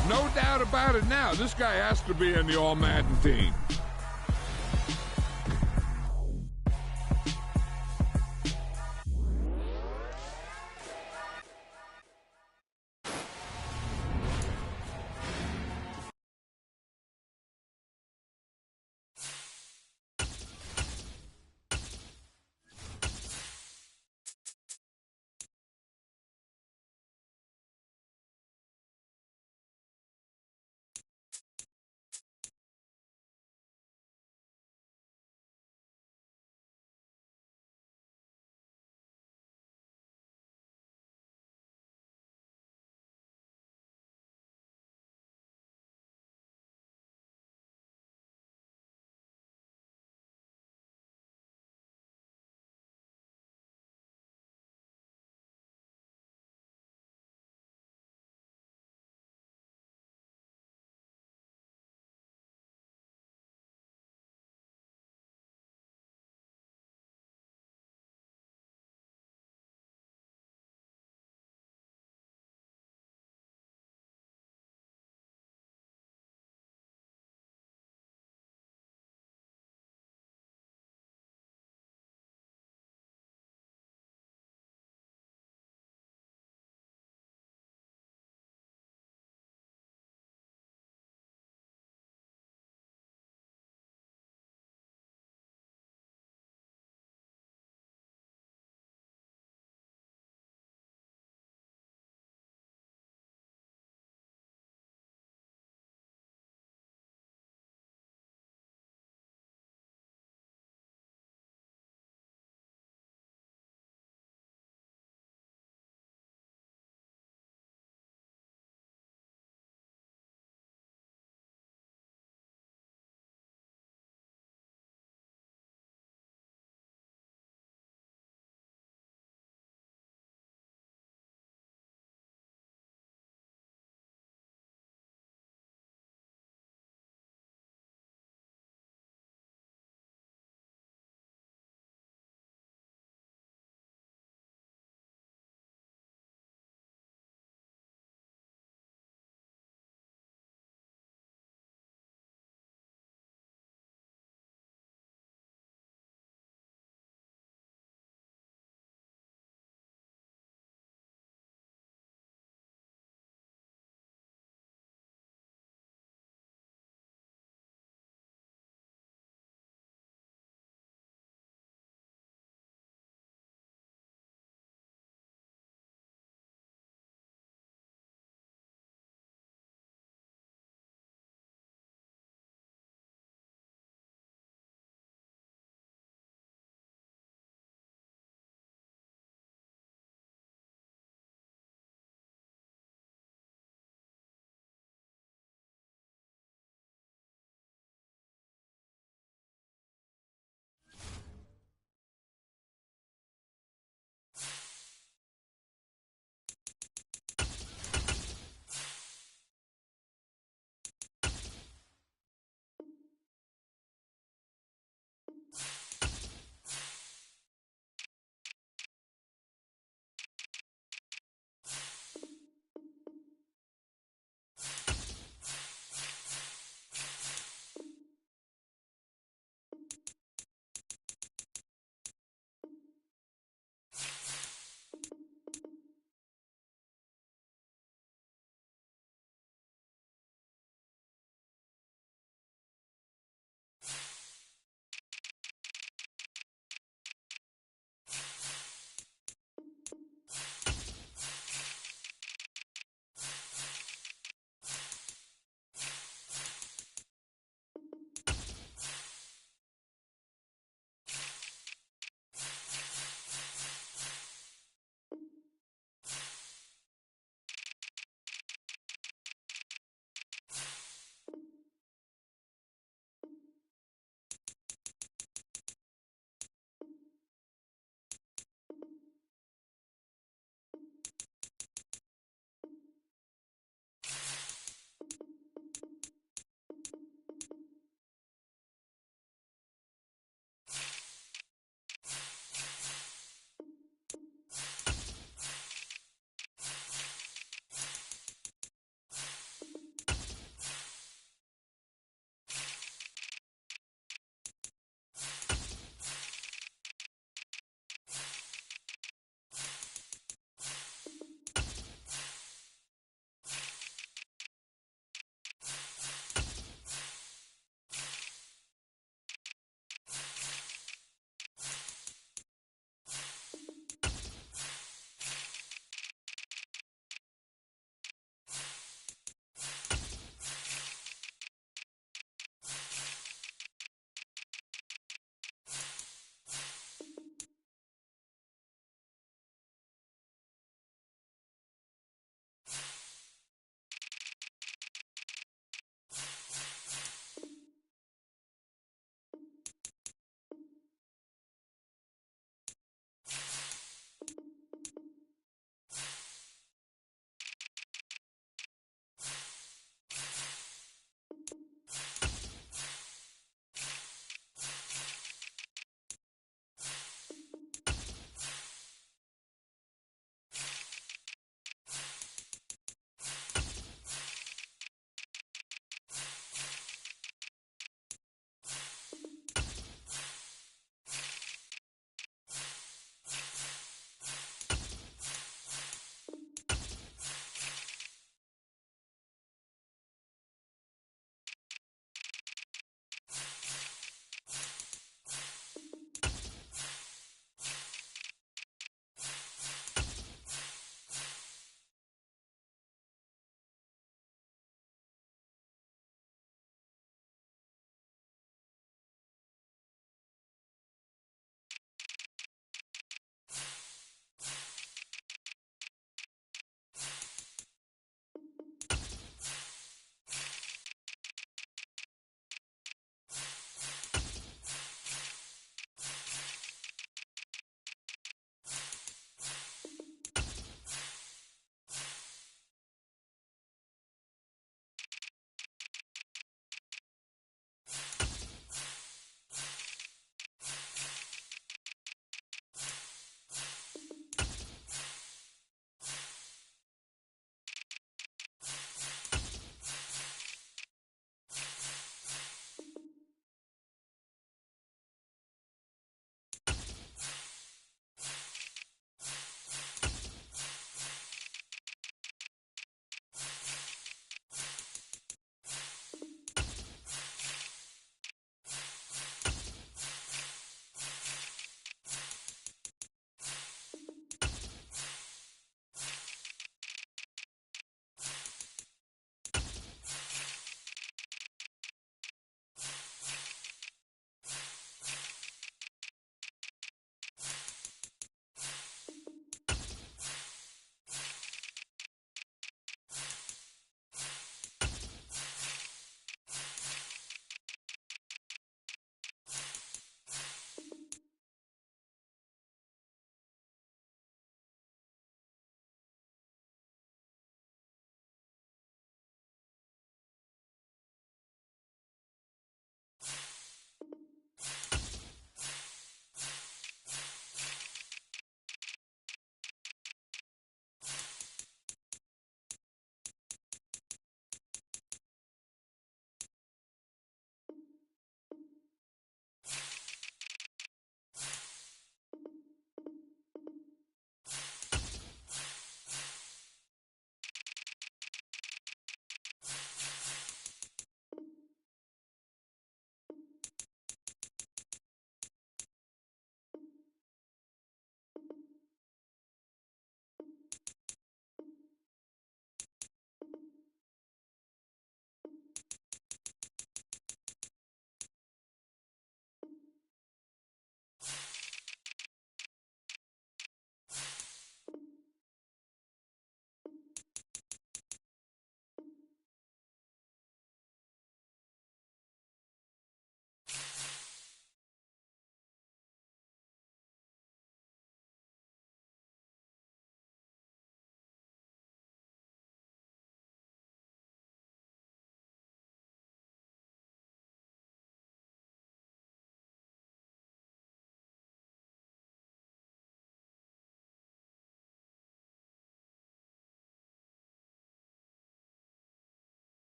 There's no doubt about it now. This guy has to be in the All-Madden team.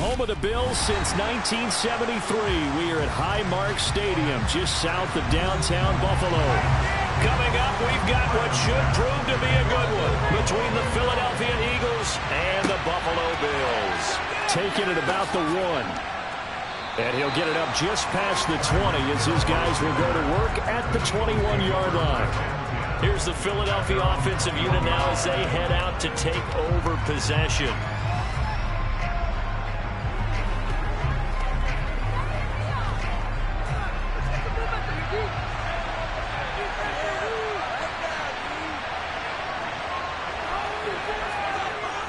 home of the Bills since 1973. We are at Highmark Stadium, just south of downtown Buffalo. Coming up, we've got what should prove to be a good one between the Philadelphia Eagles and the Buffalo Bills. Taking it about the 1. And he'll get it up just past the 20 as his guys will go to work at the 21-yard line. Here's the Philadelphia offensive unit now as they head out to take over possession.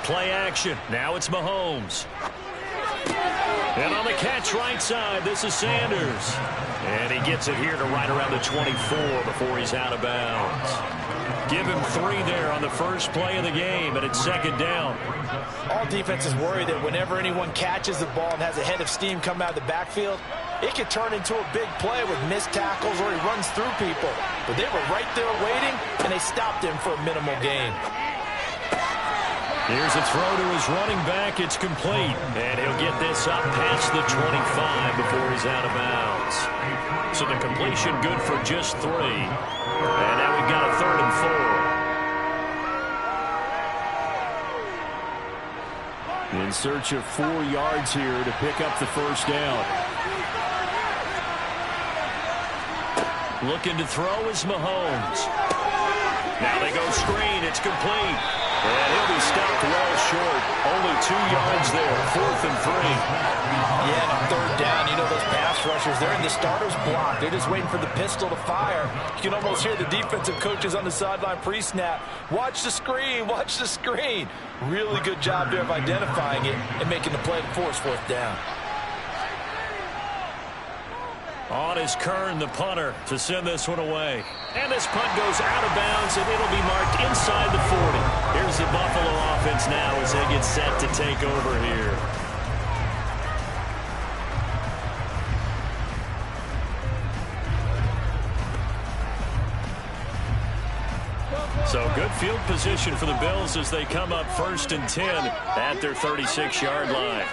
Play action. Now it's Mahomes. And on the catch right side, this is Sanders. And he gets it here to right around the 24 before he's out of bounds. Give him 3 there on the first play of the game, and it's second down. All defenses worry that whenever anyone catches the ball and has a head of steam come out of the backfield, it can turn into a big play with missed tackles or he runs through people. But they were right there waiting, and they stopped him for a minimal gain. Here's a throw to his running back. It's complete. And he'll get this up past the 25 before he's out of bounds. So the completion good for just 3. And now we've got a 3rd and 4. In search of 4 yards here to pick up the first down. Looking to throw is Mahomes. Now they go screen. It's complete. And he'll be stopped well short. Only 2 yards there. 4th and 3. Yeah, and on 3rd down, you know those pass rushers, they're in the starter's block. They're just waiting for the pistol to fire. You can almost hear the defensive coaches on the sideline pre-snap. Watch the screen. Watch the screen. Really good job there of identifying it and making the play to force 4th down. On is Kern, the punter, to send this one away. And this punt goes out of bounds, and it'll be marked inside the 40. Here's the Buffalo offense now as they get set to take over here. So good field position for the Bills as they come up 1st and 10 at their 36-yard line.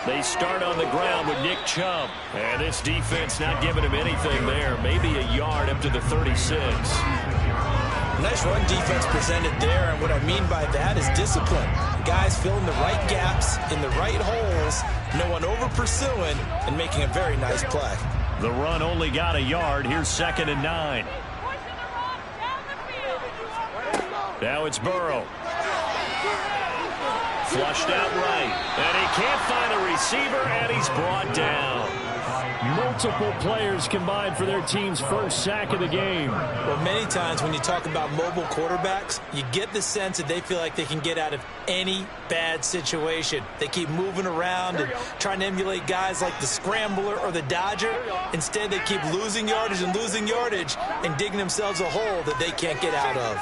They start on the ground with Nick Chubb. And this defense not giving him anything there. Maybe a yard up to the 36. Nice run defense presented there, and what I mean by that is discipline. Guys filling the right gaps in the right holes, no one over pursuing, and making a very nice play. The run only got a yard. Here's 2nd and 9. Now it's Burrow. Flushed out right. And he can't find a receiver, and he's brought down. Multiple players combined for their team's first sack of the game. Well, many times when you talk about mobile quarterbacks, you get the sense that they feel like they can get out of any bad situation. They keep moving around and trying to emulate guys like the Scrambler or the Dodger. Instead, they keep losing yardage and digging themselves a hole that they can't get out of.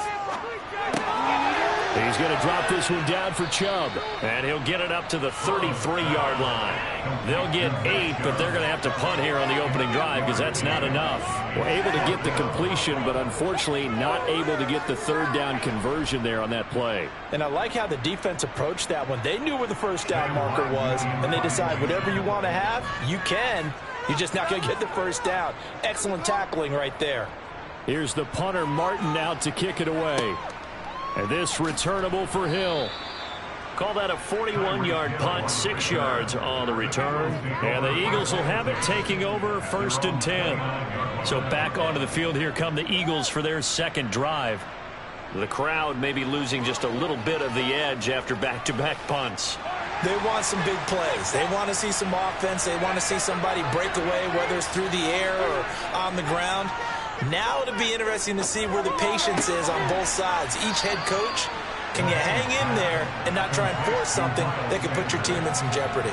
He's going to drop this one down for Chubb. And he'll get it up to the 33-yard line. They'll get 8, but they're going to have to punt here on the opening drive because that's not enough. We're able to get the completion, but unfortunately not able to get the 3rd down conversion there on that play. And I like how the defense approached that one. They knew where the first down marker was, and they decide whatever you want to have, you can. You're just not going to get the first down. Excellent tackling right there. Here's the punter, Martin, out to kick it away. And this returnable for Hill. Call that a 41-yard punt, 6 yards on the return. And the Eagles will have it, taking over 1st and 10. So back onto the field, here come the Eagles for their 2nd drive. The crowd may be losing just a little bit of the edge after back-to-back punts. They want some big plays. They want to see some offense. They want to see somebody break away, whether it's through the air or on the ground. Now it'll be interesting to see where the patience is on both sides. Each head coach, can you hang in there and not try and force something that could put your team in some jeopardy?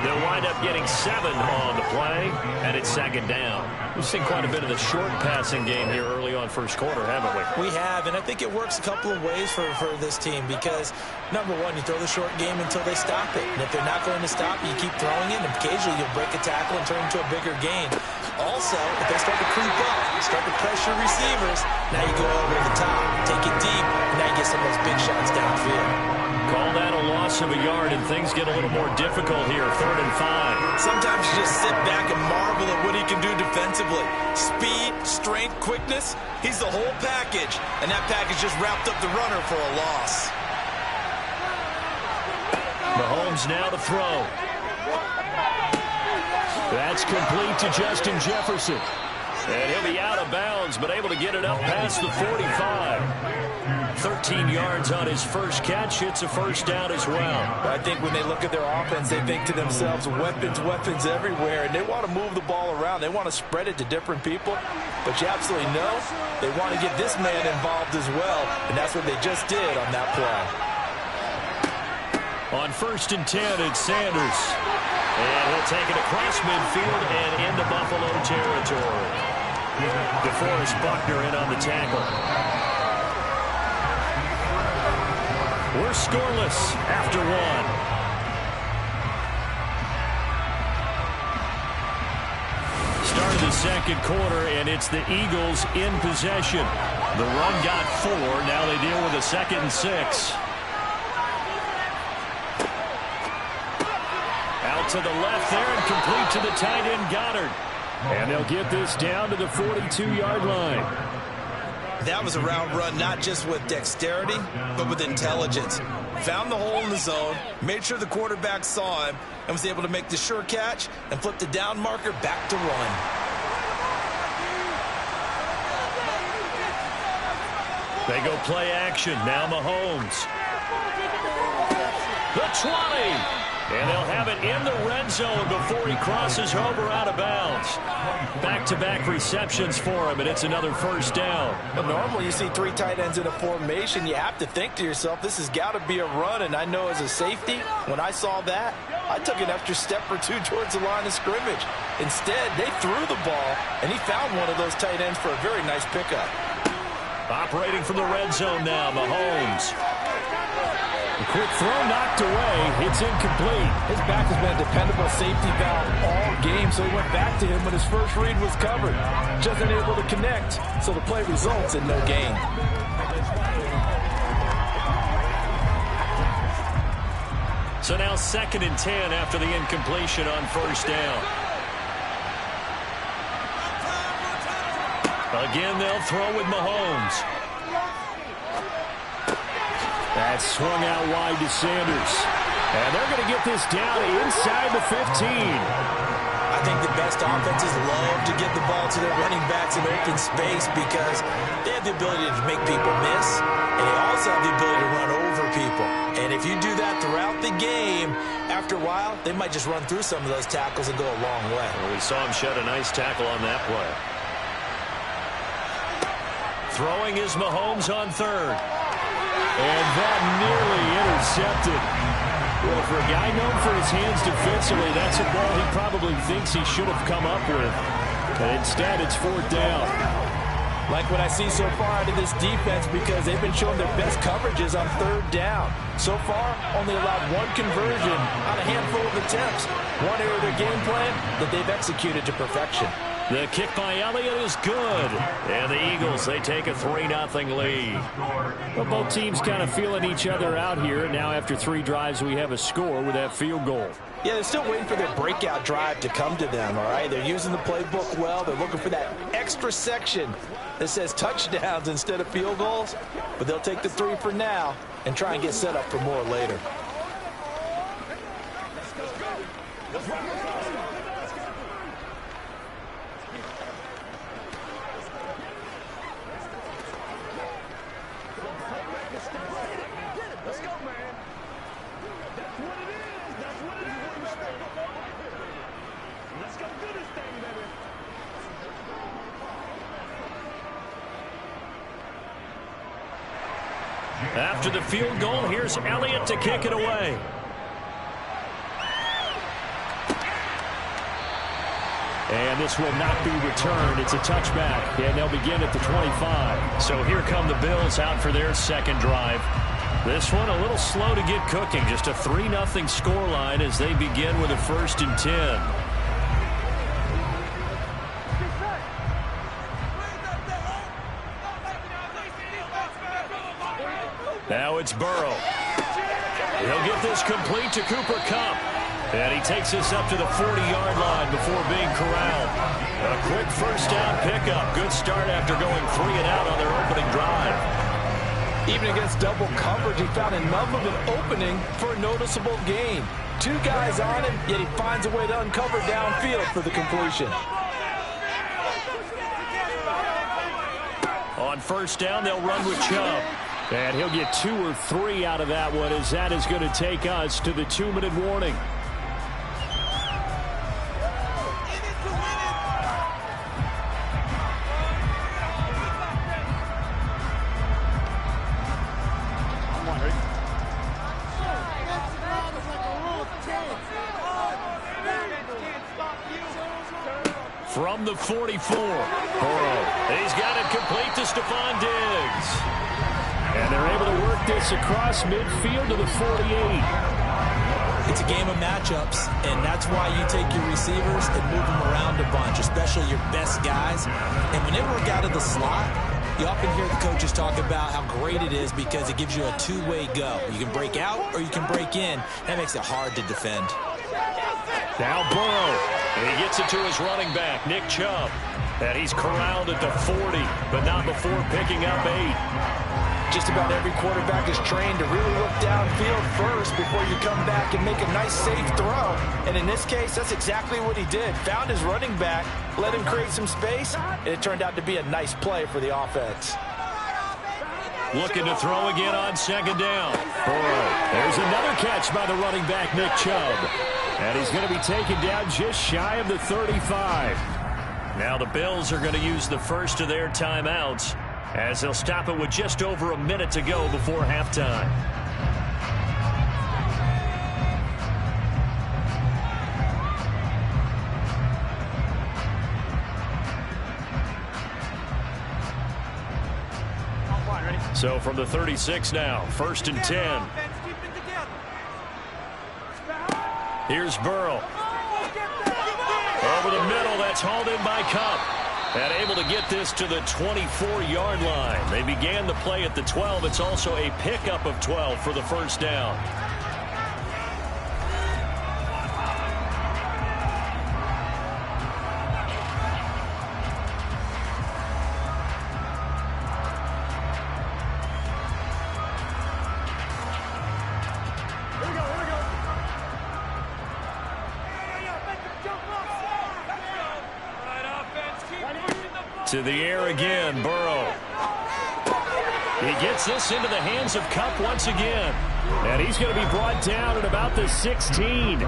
They'll wind up getting 7 on the play, and it's 2nd down. We've seen quite a bit of the short passing game here early on first quarter, haven't we? We have, and I think it works a couple of ways for this team because, number one, you throw the short game until they stop it. And if they're not going to stop it, you keep throwing it, and occasionally you'll break a tackle and turn it into a bigger gain. Also, if they start to creep up, start to pressure receivers, now you go over the top, take it deep, and now you get some of those big shots downfield. Call that a loss of a yard, and things get a little more difficult here, 3rd and 5. Sometimes you just sit back and marvel at what he can do defensively. Speed, strength, quickness, he's the whole package, and that package just wrapped up the runner for a loss. Mahomes now to throw. That's complete to Justin Jefferson. And he'll be out of bounds, but able to get it up past the 45. 13 yards on his first catch. It's a first down as well. I think when they look at their offense, they think to themselves, weapons, weapons everywhere, and they want to move the ball around. They want to spread it to different people. But you absolutely know they want to get this man involved as well, and that's what they just did on that play. On 1st and 10, it's Sanders. And he'll take it across midfield and into Buffalo territory. DeForest Buckner in on the tackle. We're scoreless after 1. Start of the second quarter, and it's the Eagles in possession. The run got 4. Now they deal with a 2nd and 6. Out to the left there and complete to the tight end Goddard. And they'll get this down to the 42-yard line. That was a route run not just with dexterity, but with intelligence. Found the hole in the zone, made sure the quarterback saw him, and was able to make the sure catch and flip the down marker back to run. They go play action. Now Mahomes. The 20. And they'll have it in the red zone before he crosses over out of bounds. Back-to-back receptions for him, and it's another first down. But normally you see 3 tight ends in a formation, you have to think to yourself, this has got to be a run. And I know as a safety, when I saw that, I took an extra step or 2 towards the line of scrimmage. Instead, they threw the ball, and he found one of those tight ends for a very nice pickup. Operating from the red zone now, Mahomes. A quick throw knocked away. It's incomplete. His back has been a dependable safety valve all game, so he went back to him when his first read was covered. Just unable to connect, so the play results in no gain. So now 2nd and 10 after the incompletion on first down. Again, they'll throw with Mahomes. That's swung out wide to Sanders. And they're going to get this down inside the 15. I think the best offenses love to get the ball to their running backs in open space because they have the ability to make people miss, and they also have the ability to run over people. And if you do that throughout the game, after a while, they might just run through some of those tackles and go a long way. Well, we saw him shed a nice tackle on that play. Throwing is Mahomes on 3rd. And that nearly intercepted. Well, for a guy known for his hands defensively, that's a ball he probably thinks he should have come up with. And instead, it's 4th down. Like what I see so far out of this defense because they've been showing their best coverages on 3rd down. So far, only allowed 1 conversion on a handful of attempts. One area of their game plan that they've executed to perfection. The kick by Elliott is good. And the Eagles, they take a 3-0 lead. Well, both teams kind of feeling each other out here. Now after 3 drives, we have a score with that field goal. Yeah, they're still waiting for their breakout drive to come to them, all right? They're using the playbook well. They're looking for that extra section that says touchdowns instead of field goals. But they'll take the 3 for now and try and get set up for more later. After the field goal, here's Elliott to kick it away. And this will not be returned. It's a touchback, and they'll begin at the 25. So here come the Bills out for their 2nd drive. This one a little slow to get cooking. Just a 3-0 scoreline as they begin with a 1st and 10. Now it's Burrow. He'll get this complete to Cooper Kupp. And he takes us up to the 40-yard line before being corralled. A quick first down pickup. Good start after going 3 and out on their opening drive. Even against double coverage, he found enough of an opening for a noticeable gain. 2 guys on him, yet he finds a way to uncover downfield for the completion. On first down, they'll run with Chubb. And he'll get 2 or 3 out of that one, as that is going to take us to the 2-minute warning. From the 44, Burrow. He's got it complete to Stephon Diggs. And they're able to work this across midfield to the 48. It's a game of matchups, and that's why you take your receivers and move them around a bunch, especially your best guys. And when they work out of the slot, you often hear the coaches talk about how great it is because it gives you a two-way go. You can break out or you can break in. That makes it hard to defend. Now Burrow. And he gets it to his running back, Nick Chubb. And he's corralled at the 40, but not before picking up 8. Just about every quarterback is trained to really look downfield first before you come back and make a nice, safe throw. And in this case, that's exactly what he did. Found his running back, let him create some space, and it turned out to be a nice play for the offense. Looking to throw again on second down. Burrow. There's another catch by the running back, Nick Chubb. And he's going to be taken down just shy of the 35. Now the Bills are going to use the first of their timeouts as they'll stop it with just over a minute to go before halftime. So from the 36 now, 1st and 10. Here's Burrow. Over the middle, that's hauled in by Kupp. And able to get this to the 24-yard line. They began the play at the 12. It's also a pickup of 12 for the first down. To the air again, Burrow. He gets this into the hands of Kupp once again. And he's going to be brought down at about the 16.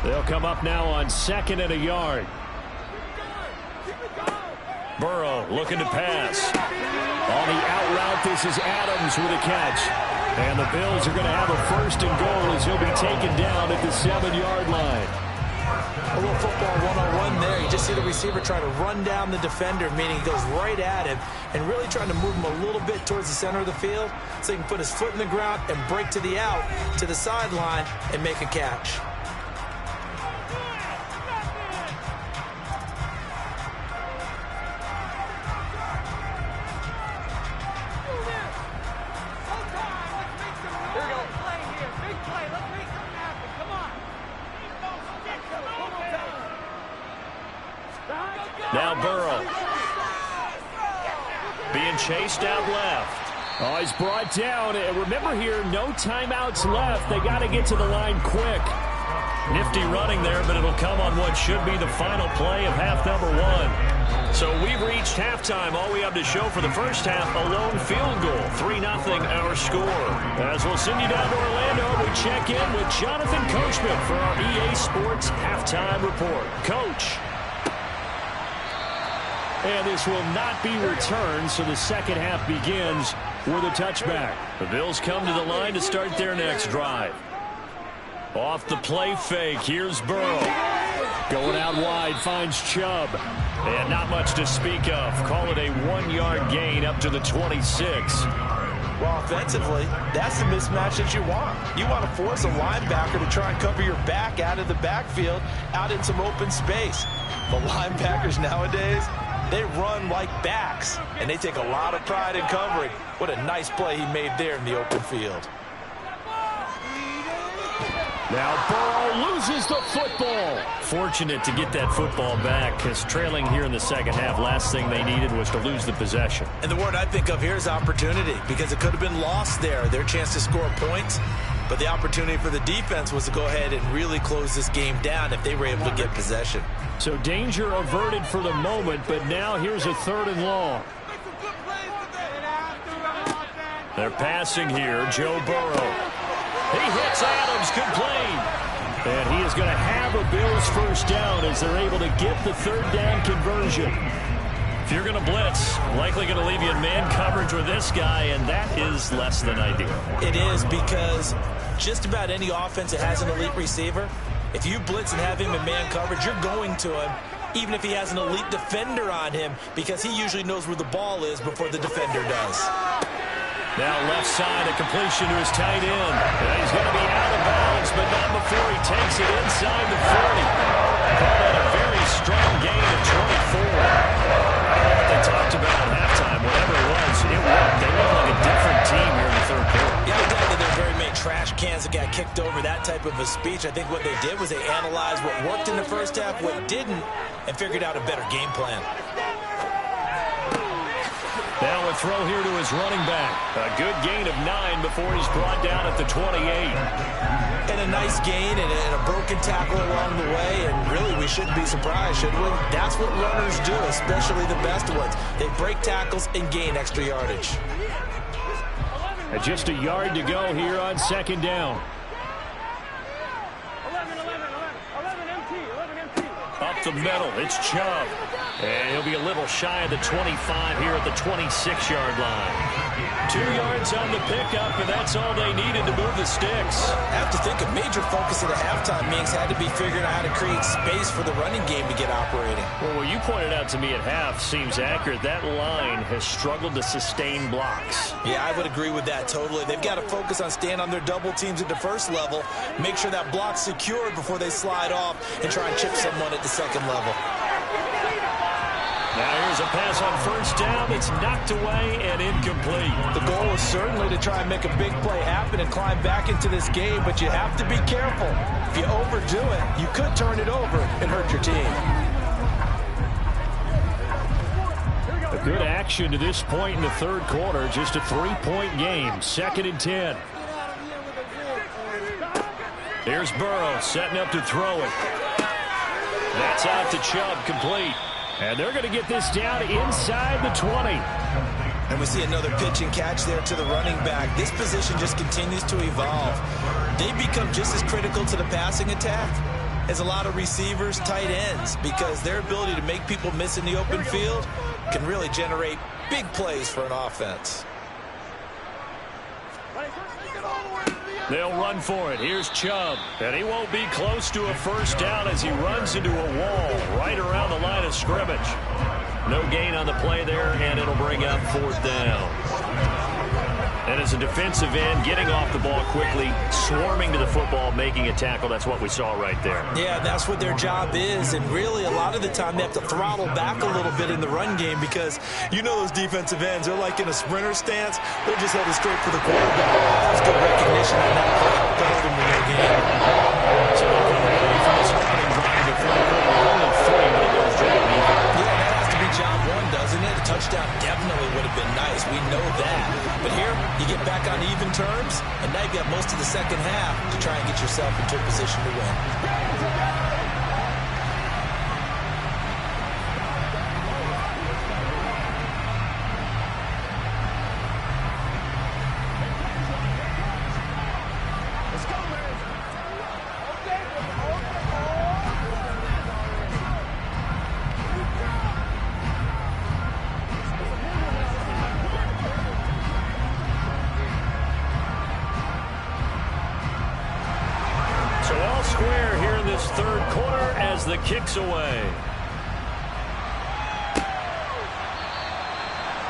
They'll come up now on 2nd and a yard. Burrow looking to pass. On the out route, this is Adams with a catch. And the Bills are going to have a 1st and goal as he'll be taken down at the 7-yard line. A little football one-on-one there. You just see the receiver trying to run down the defender, meaning he goes right at him and really trying to move him a little bit towards the center of the field so he can put his foot in the ground and break to the out, to the sideline, and make a catch. Now Burrow. Being chased out left. Oh, he's brought down. And remember here, no timeouts left. They got to get to the line quick. Nifty running there, but it'll come on what should be the final play of half number 1. So we've reached halftime. All we have to show for the first half, a lone field goal. 3-0 our score. As we'll send you down to Orlando, we check in with Jonathan Coachman for our EA Sports Halftime Report. Coach. And this will not be returned, so the second half begins with a touchback. The Bills come to the line to start their next drive. Off the play fake, here's Burrow. Going out wide, finds Chubb. And not much to speak of. Call it a 1-yard gain up to the 26. Well, offensively, that's the mismatch that you want. You want to force a linebacker to try and cover your back out of the backfield, out in some open space. The linebackers nowadays, they run like backs, and they take a lot of pride in covering. What a nice play he made there in the open field. Now Burrow loses the football. Fortunate to get that football back, because trailing here in the second half, last thing they needed was to lose the possession. And the word I think of here is opportunity, because it could have been lost there, their chance to score points. But the opportunity for the defense was to go ahead and really close this game down if they were able to get possession. So danger averted for the moment, but now here's a 3rd and long. They're passing here, Joe Burrow. He hits Adams, complete. And he is going to have a Bills first down as they're able to get the 3rd down conversion. If you're going to blitz, likely going to leave you in man coverage with this guy, and that is less than ideal. It is, because just about any offense that has an elite receiver, if you blitz and have him in man coverage, you're going to him, even if he has an elite defender on him, because he usually knows where the ball is before the defender does. Now left side, a completion to his tight end. And he's going to be out of bounds, but not before he takes it inside the 40. Called out a very strong gain of 24. I don't know what they talked about at halftime. Whatever it was, it worked. They look like a different team here in the 3rd quarter. Yeah, I doubt that there are very many trash cans that got kicked over, that type of a speech. I think what they did was they analyzed what worked in the first half, what didn't, and figured out a better game plan. Now a throw here to his running back. A good gain of 9 before he's brought down at the 28. And a nice gain and a broken tackle along the way, and really we shouldn't be surprised, should we? That's what runners do, especially the best ones. They break tackles and gain extra yardage. And just a yard to go here on 2nd down. Up the middle, it's Chubb. And he'll be a little shy of the 25 here at the 26-yard line. 2 yards on the pickup, and that's all they needed to move the sticks. I have to think a major focus at a halftime means had to be figuring out how to create space for the running game to get operating. Well, what you pointed out to me at half seems accurate. That line has struggled to sustain blocks. Yeah, I would agree with that totally. They've got to focus on staying on their double teams at the first level, make sure that block's secured before they slide off and try and chip someone at the second level. Now here's a pass on 1st down. It's knocked away and incomplete. The goal is certainly to try and make a big play happen and climb back into this game, but you have to be careful. If you overdo it, you could turn it over and hurt your team. A good action to this point in the 3rd quarter. Just a 3-point game. 2nd and 10. Here's Burrow setting up to throw it. That's out to Chubb, complete. And they're going to get this down inside the 20. And we see another pitch and catch there to the running back. This position just continues to evolve. They become just as critical to the passing attack as a lot of receivers, tight ends, because their ability to make people miss in the open field can really generate big plays for an offense. They'll run for it. Here's Chubb. And he won't be close to a 1st down as he runs into a wall right around the line of scrimmage. No gain on the play there, and it'll bring up 4th down. And as a defensive end, getting off the ball quickly, swarming to the football, making a tackle, that's what we saw right there. Yeah, that's what their job is, and really a lot of the time they have to throttle back a little bit in the run game because you know those defensive ends, they're like in a sprinter stance. They're just headed straight for the quarterback. That was good recognition on that play to hold him in their game. So they'll come away from this running drive before the quarter. Only 3, but it goes job even. Yeah, that has to be job 1, doesn't it? A touchdown definitely would have been nice. We know that. But here, you get back on even terms, and now you've got most of the second half to try and get yourself into a position to win. Square here in this 3rd quarter as the kick's away.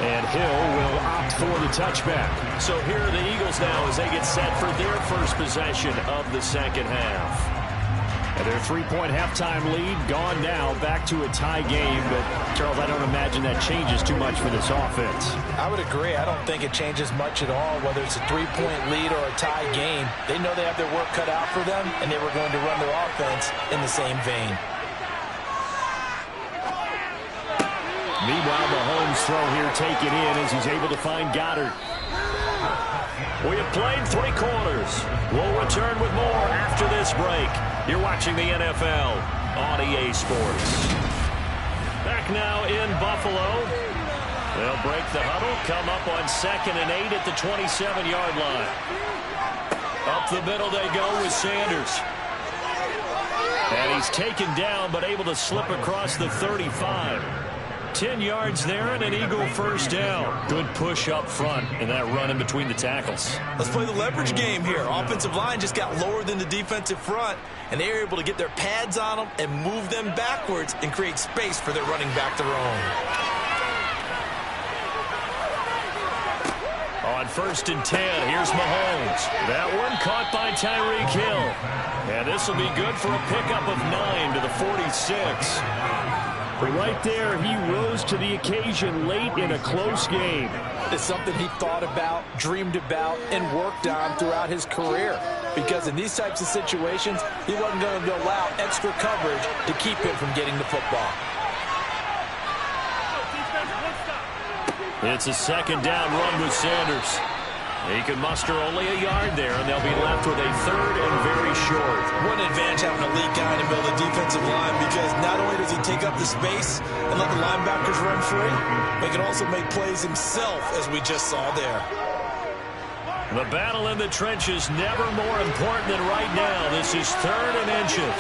And Hill will opt for the touchback. So here are the Eagles now as they get set for their first possession of the second half. And their 3-point halftime lead gone now, back to a tie game. But, Charles, I don't imagine that changes too much for this offense. I would agree. I don't think it changes much at all, whether it's a 3-point lead or a tie game. They know they have their work cut out for them, and they were going to run their offense in the same vein. Meanwhile, Mahomes' throw here taken in as he's able to find Goddard. We have played 3 quarters. We'll return with more after this break. You're watching the NFL on EA Sports. Back now in Buffalo. They'll break the huddle, come up on 2nd and 8 at the 27-yard line. Up the middle they go with Sanders. And he's taken down but able to slip across the 35. 10 yards there and an Eagle first down. Good push up front in that run in between the tackles. Let's play the leverage game here. Offensive line just got lower than the defensive front, and they were able to get their pads on them and move them backwards and create space for their running back to roam. On 1st and 10, here's Mahomes. That one caught by Tyreek Hill. And this will be good for a pickup of 9 to the 46. But right there, he rose to the occasion late in a close game. It's something he thought about, dreamed about, and worked on throughout his career. Because in these types of situations, he wasn't going to allow extra coverage to keep him from getting the football. It's a 2nd down run with Sanders. He can muster only a yard there, and they'll be left with a 3rd and very short. What an advantage having a lead guy in the middle of the defensive line, because not only does he take up the space and let the linebackers run free, but he can also make plays himself, as we just saw there. The battle in the trenches never more important than right now. This is 3rd and inches.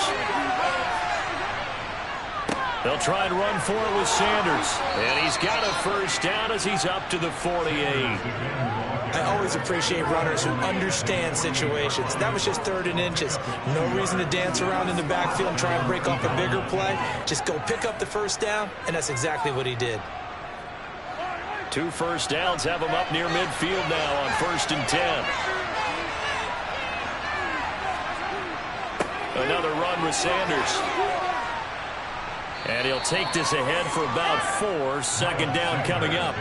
They'll try and run for it with Sanders. And he's got a first down as he's up to the 48. I always appreciate runners who understand situations. That was just 3rd and inches. No reason to dance around in the backfield and try and break off a bigger play. Just go pick up the first down, and that's exactly what he did. 2 first downs have him up near midfield now on 1st and 10. Another run with Sanders. And he'll take this ahead for about 4. 2nd down coming up.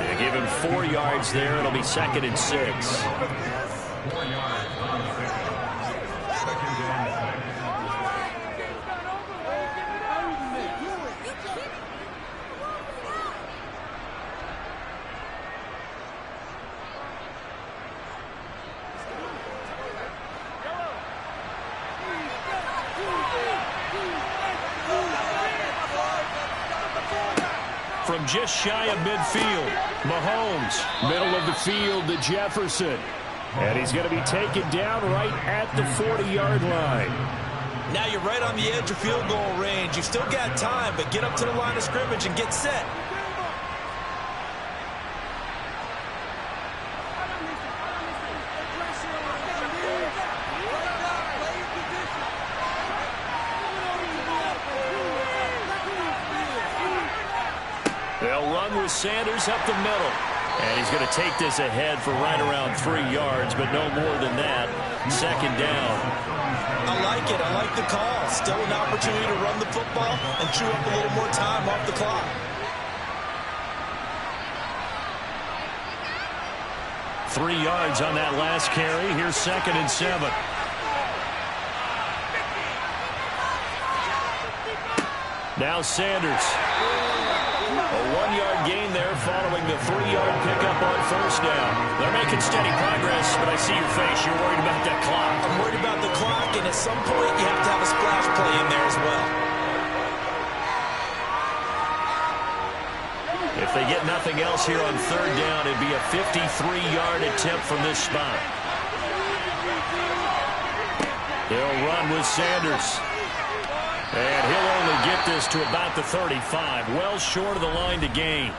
They give him 4 yards there. It'll be 2nd and 6. From just shy of midfield, Mahomes, middle of the field to Jefferson. And he's going to be taken down right at the 40-yard line. Now you're right on the edge of field goal range. You've still got time, but get up to the line of scrimmage and get set. They'll run with Sanders up the middle. And he's going to take this ahead for right around 3 yards, but no more than that. 2nd down. I like it. I like the call. Still an opportunity to run the football and chew up a little more time off the clock. Three yards on that last carry. Here's 2nd and 7. Now Sanders. A 1-yard gain there following the 3-yard pickup on 1st down. They're making steady progress, but I see your face. You're worried about that clock. I'm worried about the clock, and at some point you have to have a splash play in there as well. If they get nothing else here on 3rd down, it'd be a 53-yard attempt from this spot. They'll run with Sanders. And he'll only get this to about the 35, well short of the line to gain.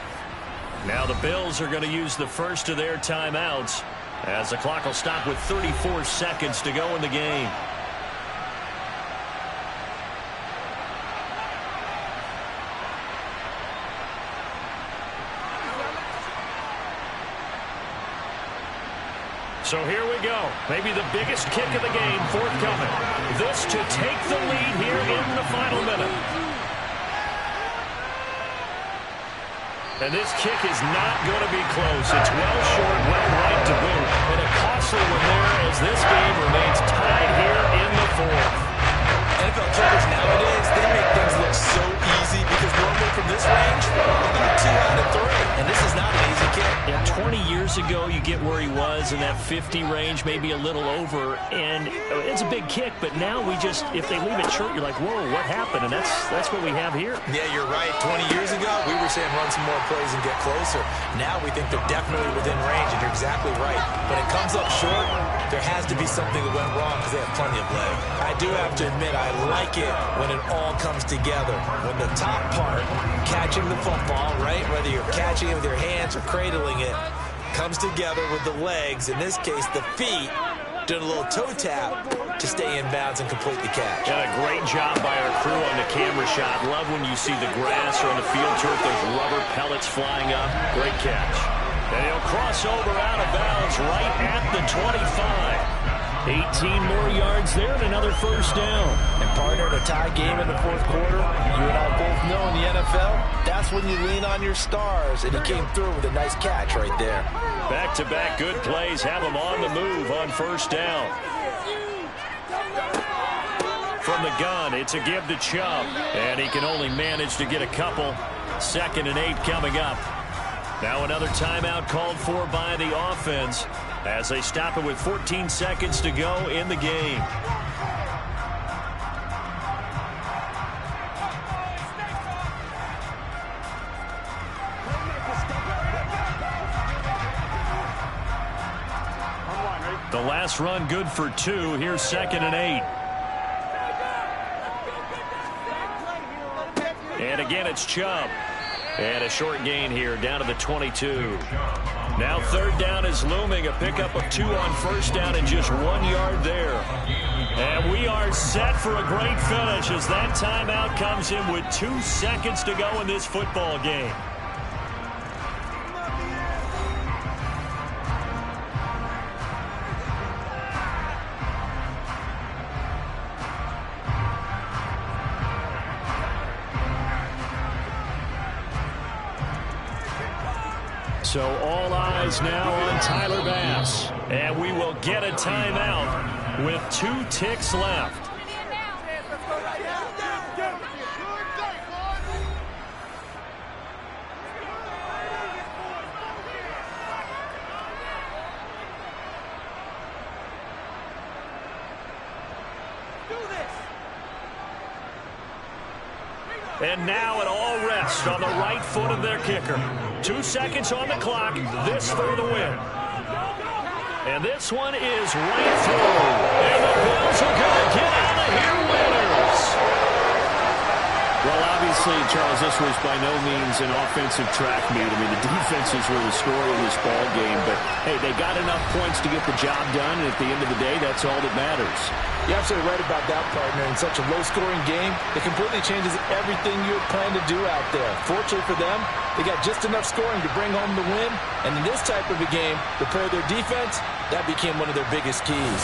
Now the Bills are going to use the first of their timeouts as the clock will stop with 34 seconds to go in the game. So here we go. Maybe the biggest kick of the game forthcoming. This to take the lead here in the final minute. And this kick is not going to be close. It's well short, well right to boot. And a costly one there as this game remains tied here in the fourth. NFL kickers nowadays, they make things look so easy because normally from this range, about 2 out of 3. And this is not an easy kick. Yeah, 20 years ago, you get where he was in that 50 range, maybe a little over, and it's a big kick, but now we just, if they leave it short, you're like, whoa, what happened? And that's what we have here. Yeah, you're right. 20 years ago, we were saying run some more plays and get closer. Now we think they're definitely within range, and you're exactly right. When it comes up short, there has to be something that went wrong because they have plenty of leg. I do have to admit, I like it when it all comes together. When the top part, catching the football, right, whether you're catching it with your hands or cradling it, comes together with the legs, in this case the feet, doing a little toe tap to stay in bounds and complete the catch. Yeah, a great job by our crew on the camera shot. Love when you see the grass or on the field turf, those rubber pellets flying up. Great catch. And he'll cross over out of bounds right at the 25. 18 more yards there and another first down. And partner, in a tie game in the fourth quarter, you and I both know in the NFL, that's when you lean on your stars, and he came through with a nice catch right there. Back-to-back good plays have him on the move on first down. From the gun, it's a give to Chubb, and he can only manage to get a couple. 2nd and 8 coming up. Now another timeout called for by the offense as they stop it with 14 seconds to go in the game. The last run good for 2. Here's 2nd and 8. And again, it's Chubb. And a short gain here down to the 22. Now 3rd down is looming. A pickup of 2 on first down and just 1 yard there. And we are set for a great finish as that timeout comes in with 2 seconds to go in this football game. So all eyes now on Tyler Bass. And we will get a timeout with 2 ticks left. And now it all rests on the right foot of their kicker. 2 seconds on the clock. This for the win. And this one is right through. And the Bills are going to get out of here winners. Well, obviously, Charles, this was by no means an offensive track meet. I mean, the defenses were the story of this ball game. But, hey, they got enough points to get the job done. And at the end of the day, that's all that matters. You're absolutely right about that, partner. In such a low-scoring game, it completely changes everything you had planned to do out there. Fortunately for them, they got just enough scoring to bring home the win. And in this type of a game, to play their defense, that became one of their biggest keys.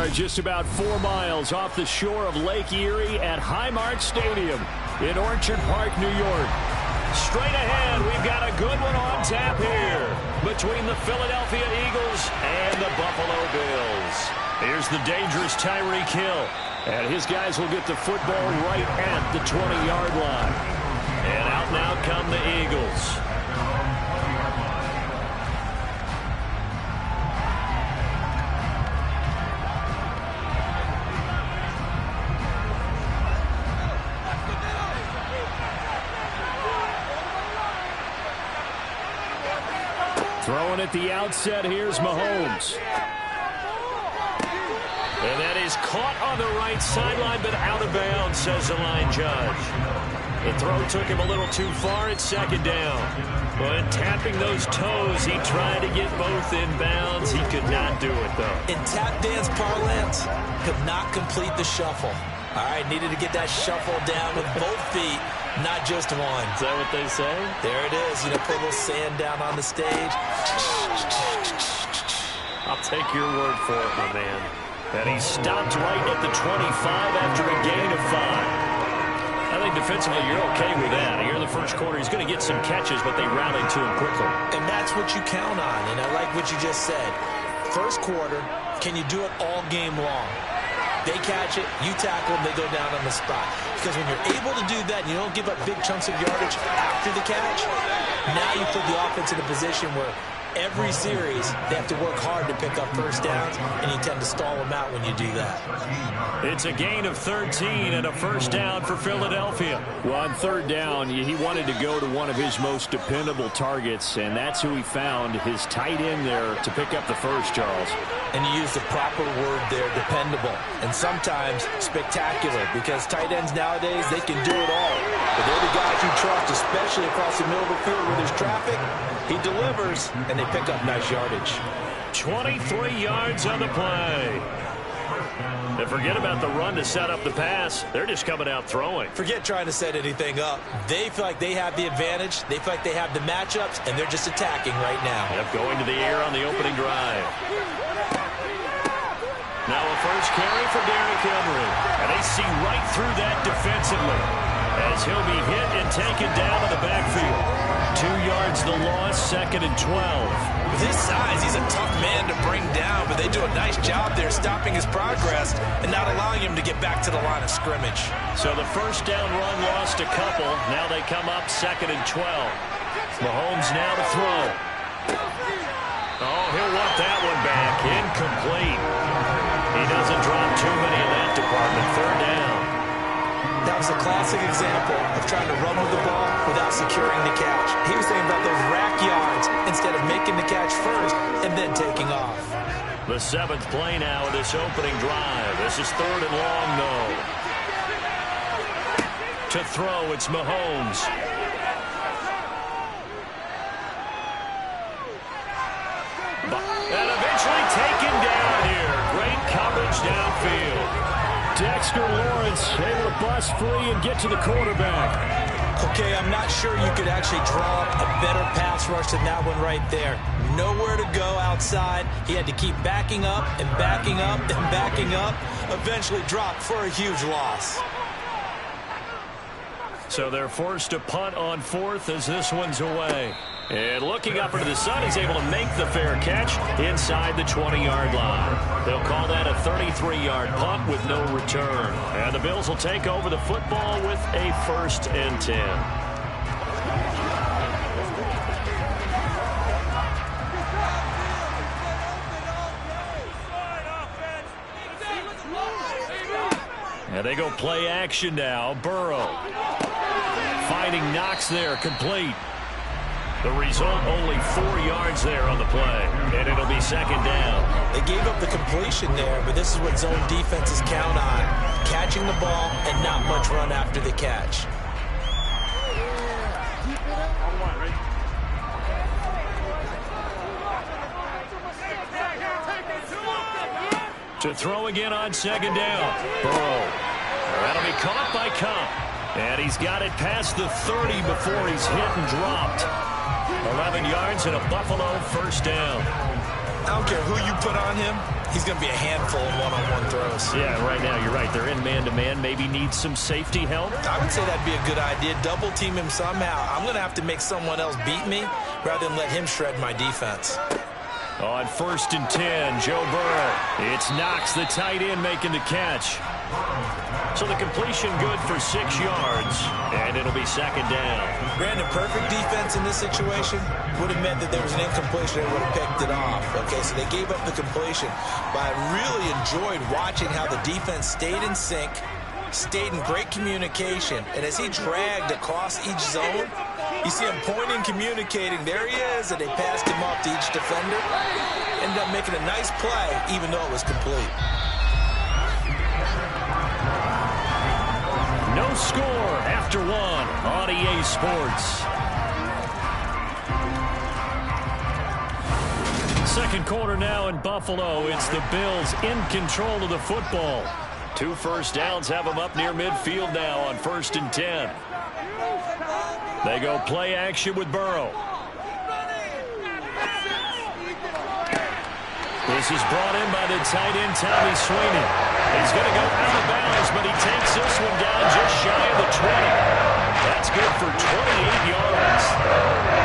are just about 4 miles off the shore of Lake Erie at Highmark Stadium in Orchard Park, New York. Straight ahead, we've got a good one on tap here between the Philadelphia Eagles and the Buffalo Bills. Here's the dangerous Tyreek Hill, and his guys will get the football right at the 20-yard line. And out now come the Eagles. Throwing at the outset, here's Mahomes. And that is caught on the right sideline, but out of bounds, says the line judge. The throw took him a little too far at second down. But tapping those toes, he tried to get both in bounds. He could not do it, though. In tap dance parlance, could not complete the shuffle. All right, needed to get that shuffle down with both feet, not just one. Is that what they say? There it is. You know, put a little sand down on the stage. I'll take your word for it, my man. And he stopped right at the 25 after a gain of 5. I think defensively you're okay with that. Here in the first quarter, he's going to get some catches, but they rallied to him quickly. And that's what you count on, and I like what you just said. First quarter, can you do it all game long? They catch it, you tackle them, they go down on the spot. Because when you're able to do that and you don't give up big chunks of yardage after the catch, now you put the offense in a position where every series they have to work hard to pick up first downs, and you tend to stall them out when you do that. It's a gain of 13 and a first down for Philadelphia. Well, on third down, he wanted to go to one of his most dependable targets, and that's who he found, his tight end there to pick up the first, Charles. And you use the proper word there, dependable, and sometimes spectacular, because tight ends nowadays, they can do it all. But they're the guys you trust, especially across the middle of the field where there's traffic. He delivers, and they pick up nice yardage. 23 yards on the play. And forget about the run to set up the pass. They're just coming out throwing. Forget trying to set anything up. They feel like they have the advantage. They feel like they have the matchups, and they're just attacking right now. Yep, going to the air on the opening drive. Now a first carry for Derrick Henry. And they see right through that defensively as he'll be hit and taken down in the backfield. 2 yards the loss, 2nd and 12. With his size, he's a tough man to bring down, but they do a nice job there stopping his progress and not allowing him to get back to the line of scrimmage. So the first down run lost a couple. Now they come up 2nd and 12. Mahomes now to throw. Oh, he'll want that one back. Incomplete. He doesn't drop too many in that department. Third down. That was a classic example of trying to run with the ball without securing the catch. He was thinking about those rack yards instead of making the catch first and then taking off. The 7th play now of this opening drive. This is 3rd and long, though. To throw, it's Mahomes. And eventually taken down here. Great coverage downfield. Dexter Lawrence able to bust free and get to the quarterback. Okay, I'm not sure you could actually draw up a better pass rush than that one right there. Nowhere to go outside. He had to keep backing up and backing up and backing up. Eventually dropped for a huge loss. So they're forced to punt on 4th as this one's away. And looking up into the sun, he's able to make the fair catch inside the 20-yard line. They'll call that a 33-yard punt with no return. And the Bills will take over the football with a 1st and 10. And they go play action now. Burrow finding Knox there, complete. The result, only 4 yards there on the play, and it'll be 2nd down. They gave up the completion there, but this is what zone defenses count on. Catching the ball and not much run after the catch. To throw again on 2nd down. Burrow. That'll be caught by Kupp. And he's got it past the 30 before he's hit and dropped. 11 yards and a Buffalo first down. I don't care who you put on him. He's going to be a handful of one-on-one throws. Yeah, right now you're right. They're in man-to-man. Maybe need some safety help. I would say that'd be a good idea. Double team him somehow. I'm going to have to make someone else beat me rather than let him shred my defense. On 1st and 10, Joe Burrow. It's Knox, the tight end, making the catch. So the completion good for 6 yards, and it'll be 2nd down. Brandon, perfect defense in this situation would have meant that there was an incompletion. They would have picked it off. Okay, so they gave up the completion. But I really enjoyed watching how the defense stayed in sync, stayed in great communication, and as he dragged across each zone, you see him pointing, communicating. There he is, and they passed him off to each defender. Ended up making a nice play, even though it was complete. No score after 1 on EA Sports. Second quarter now in Buffalo. It's the Bills in control of the football. 2 first downs have them up near midfield now on 1st and 10. They go play action with Burrow. This is brought in by the tight end, Tommy Sweeney. He's going to go out of bounds, but he takes this one down just shy of the 20. That's good for 28 yards.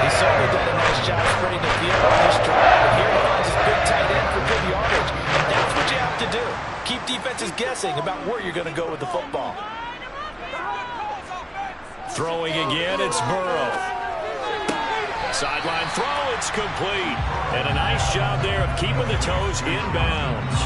He's certainly done a nice job spreading the field on this drive. But here he finds his big tight end for good yardage. And that's what you have to do. Keep defenses guessing about where you're going to go with the football. Throwing again, it's Burrow. Sideline throw, it's complete. And a nice job there of keeping the toes inbounds.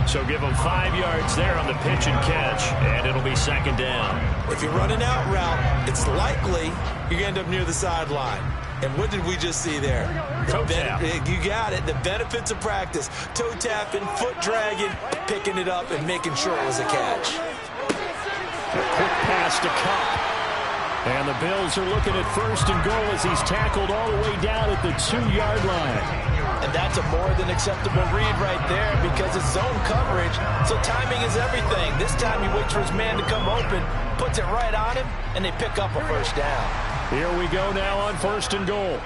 So give them 5 yards there on the pitch and catch, and it'll be 2nd down. If you're running out route, it's likely you're going to end up near the sideline. And what did we just see there? Toe tap. You got it. The benefits of practice. Toe tapping, foot dragging, picking it up, and making sure it was a catch. Quick pass to Cup. And the Bills are looking at 1st and goal as he's tackled all the way down at the 2-yard line. And that's a more than acceptable read right there because it's zone coverage, so timing is everything. This time he waits for his man to come open, puts it right on him, and they pick up a 1st down. Here we go now on 1st and goal.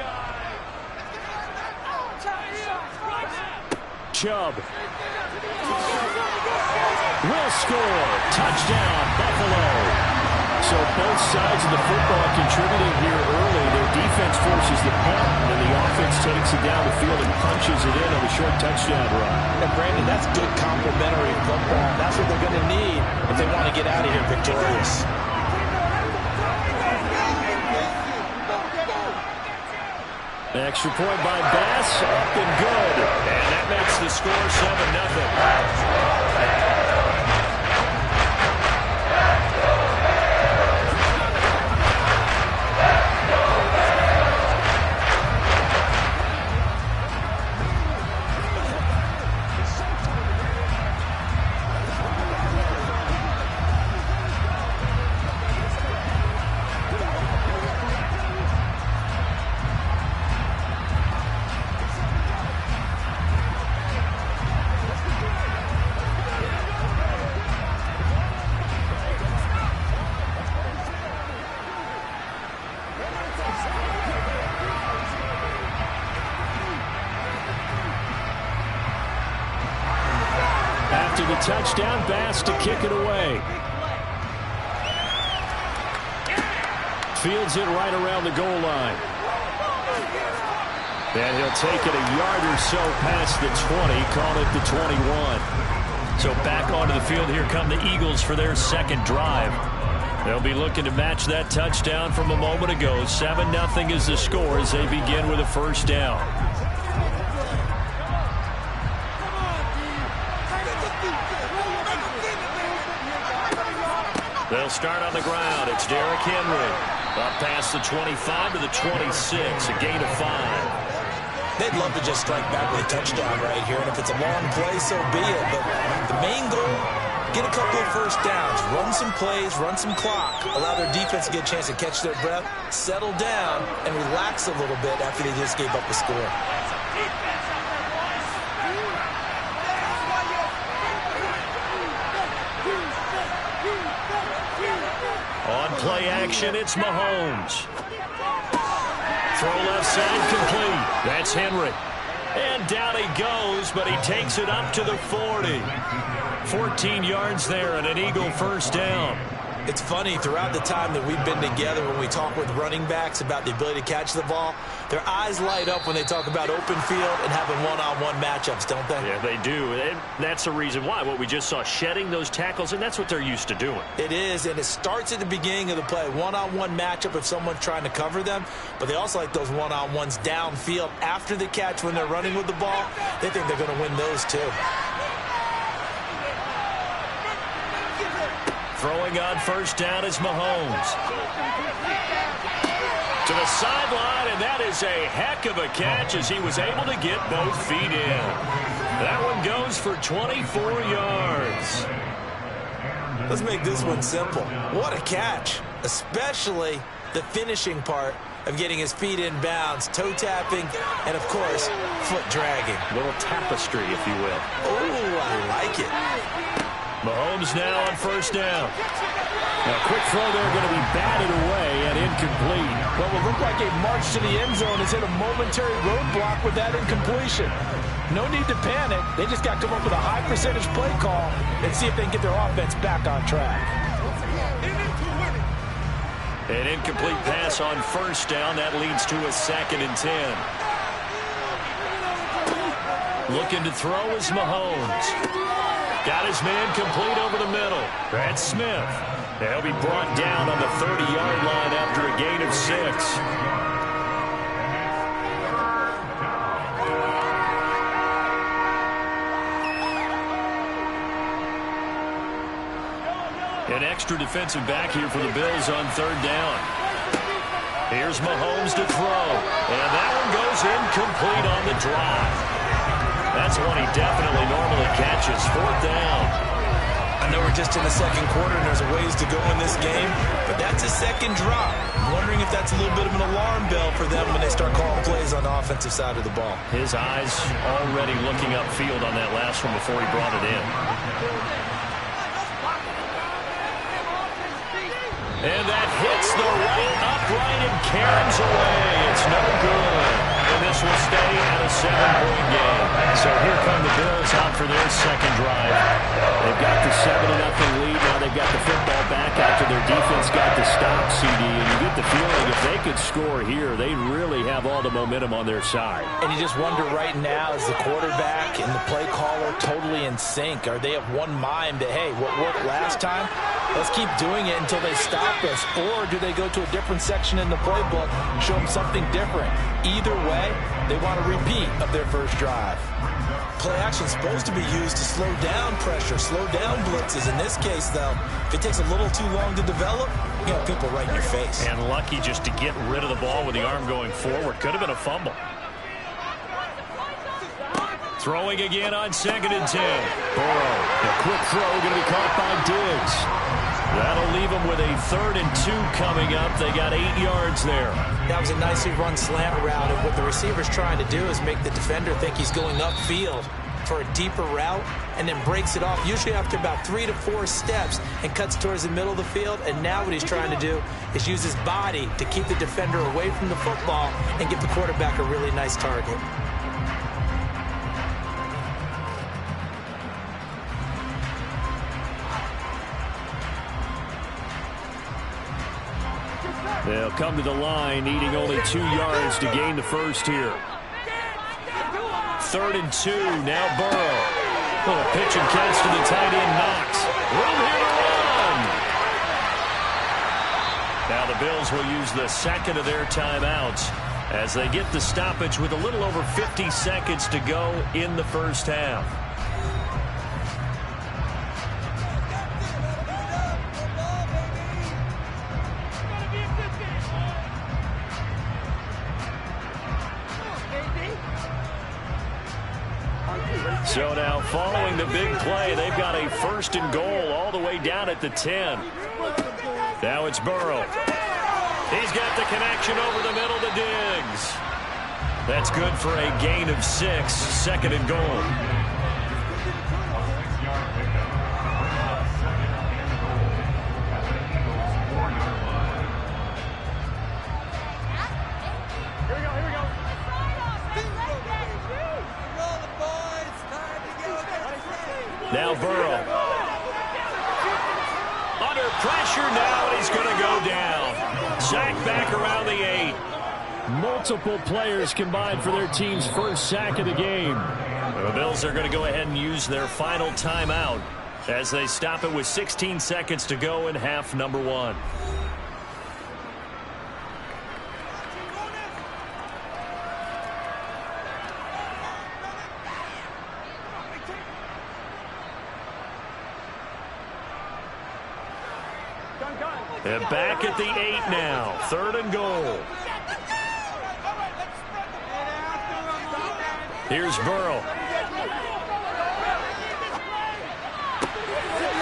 Chubb will score. Touchdown, Buffalo. So both sides of the football contributing here early. Their defense forces the punt, and the offense takes it down the field and punches it in on a short touchdown run. And Brandon, that's good complementary football. That's what they're going to need if they want to get out of here victorious. Extra point by Bass, up and good. And that makes the score 7-0. After the touchdown, Bass to kick it away. Fields it right around the goal line. And he'll take it a yard or so past the 20, call it the 21. So back onto the field, here come the Eagles for their 2nd drive. They'll be looking to match that touchdown from a moment ago. 7-0 is the score as they begin with a 1st down. They'll start on the ground. It's Derrick Henry. Up past the 25 to the 26, a gain of 5. They'd love to just strike back with a touchdown right here, and if it's a long play, so be it. But the main goal, get a couple of 1st downs, run some plays, run some clock, allow their defense to get a chance to catch their breath, settle down, and relax a little bit after they just gave up the score. On play action, it's Mahomes. Throw left side complete. That's Henry. And down he goes, but he takes it up to the 40. 14 yards there and an Eagle first down. It's funny, throughout the time that we've been together, when we talk with running backs about the ability to catch the ball, their eyes light up when they talk about open field and having one-on-one matchups, don't they? Yeah, they do. And that's the reason why. What we just saw, shedding those tackles, and that's what they're used to doing. It is, and it starts at the beginning of the play. One-on-one matchup if someone's trying to cover them, but they also like those one-on-ones downfield after the catch when they're running with the ball. They think they're going to win those too. Throwing on first down is Mahomes. To the sideline, and that is a heck of a catch as he was able to get both feet in. That one goes for 24 yards. Let's make this one simple. What a catch, especially the finishing part of getting his feet in bounds, toe tapping, and, of course, foot dragging. A little tapestry, if you will. Oh, I like it. Mahomes now on first down. Now, quick throw there, going to be batted away and incomplete. What will look like a march to the end zone is hit a momentary roadblock with that incompletion. No need to panic. They just got to come up with a high percentage play call and see if they can get their offense back on track. An incomplete pass on first down. That leads to a 2nd and 10. Looking to throw is Mahomes. Got his man complete over the middle. That's Smith. He'll be brought down on the 30-yard line after a gain of 6. An extra defensive back here for the Bills on third down. Here's Mahomes to throw. And that one goes incomplete on the drive. That's one he definitely normally catches. 4th down. I know we're just in the second quarter and there's a ways to go in this game, but that's a second drop. I'm wondering if that's a little bit of an alarm bell for them when they start calling plays on the offensive side of the ball. His eyes already looking upfield on that last one before he brought it in. And that hits the right upright and caroms away. It's no good. And this will stay at a 7-point game. So here come the Bills out for their second drive. They've got the 7-0 lead. Now they've got the football back after their defense got the stop, CD. And you get the feeling if they could score here, they really have all the momentum on their side. And you just wonder right now, is the quarterback and the play caller totally in sync? Are they of one mind that, hey, what worked last time? Let's keep doing it until they stop us. Or do they go to a different section in the playbook and show them something different? Either way, they want a repeat of their first drive. Play action is supposed to be used to slow down pressure, slow down blitzes. In this case, though, if it takes a little too long to develop, you got people right in your face. And lucky just to get rid of the ball with the arm going forward. Could have been a fumble. Throwing again on 2nd and 10. Burrow, a quick throw going to be caught by Diggs. That'll leave them with a 3rd and 2 coming up. They got 8 yards there. That was a nicely run slant route, and what the receiver's trying to do is make the defender think he's going upfield for a deeper route and then breaks it off, usually after about 3 to 4 steps, and cuts towards the middle of the field. And now what he's trying to do is use his body to keep the defender away from the football and give the quarterback a really nice target. They'll come to the line, needing only 2 yards to gain the first here. 3rd and 2, now Burrow. Little pitch and catch to the tight end, Knox. Room here to run. Now the Bills will use the 2nd of their timeouts as they get the stoppage with a little over 50 seconds to go in the first half. So now following the big play, they've got a 1st and goal all the way down at the 10. Now it's Burrow. He's got the connection over the middle to Diggs. That's good for a gain of 6, 2nd and goal. pressure now, and he's going to go down. Sack back around the 8. Multiple players combined for their team's first sack of the game. The Bills are going to go ahead and use their final timeout as they stop it with 16 seconds to go in half number 1. And back at the 8 now. 3rd and goal. Here's Burrow.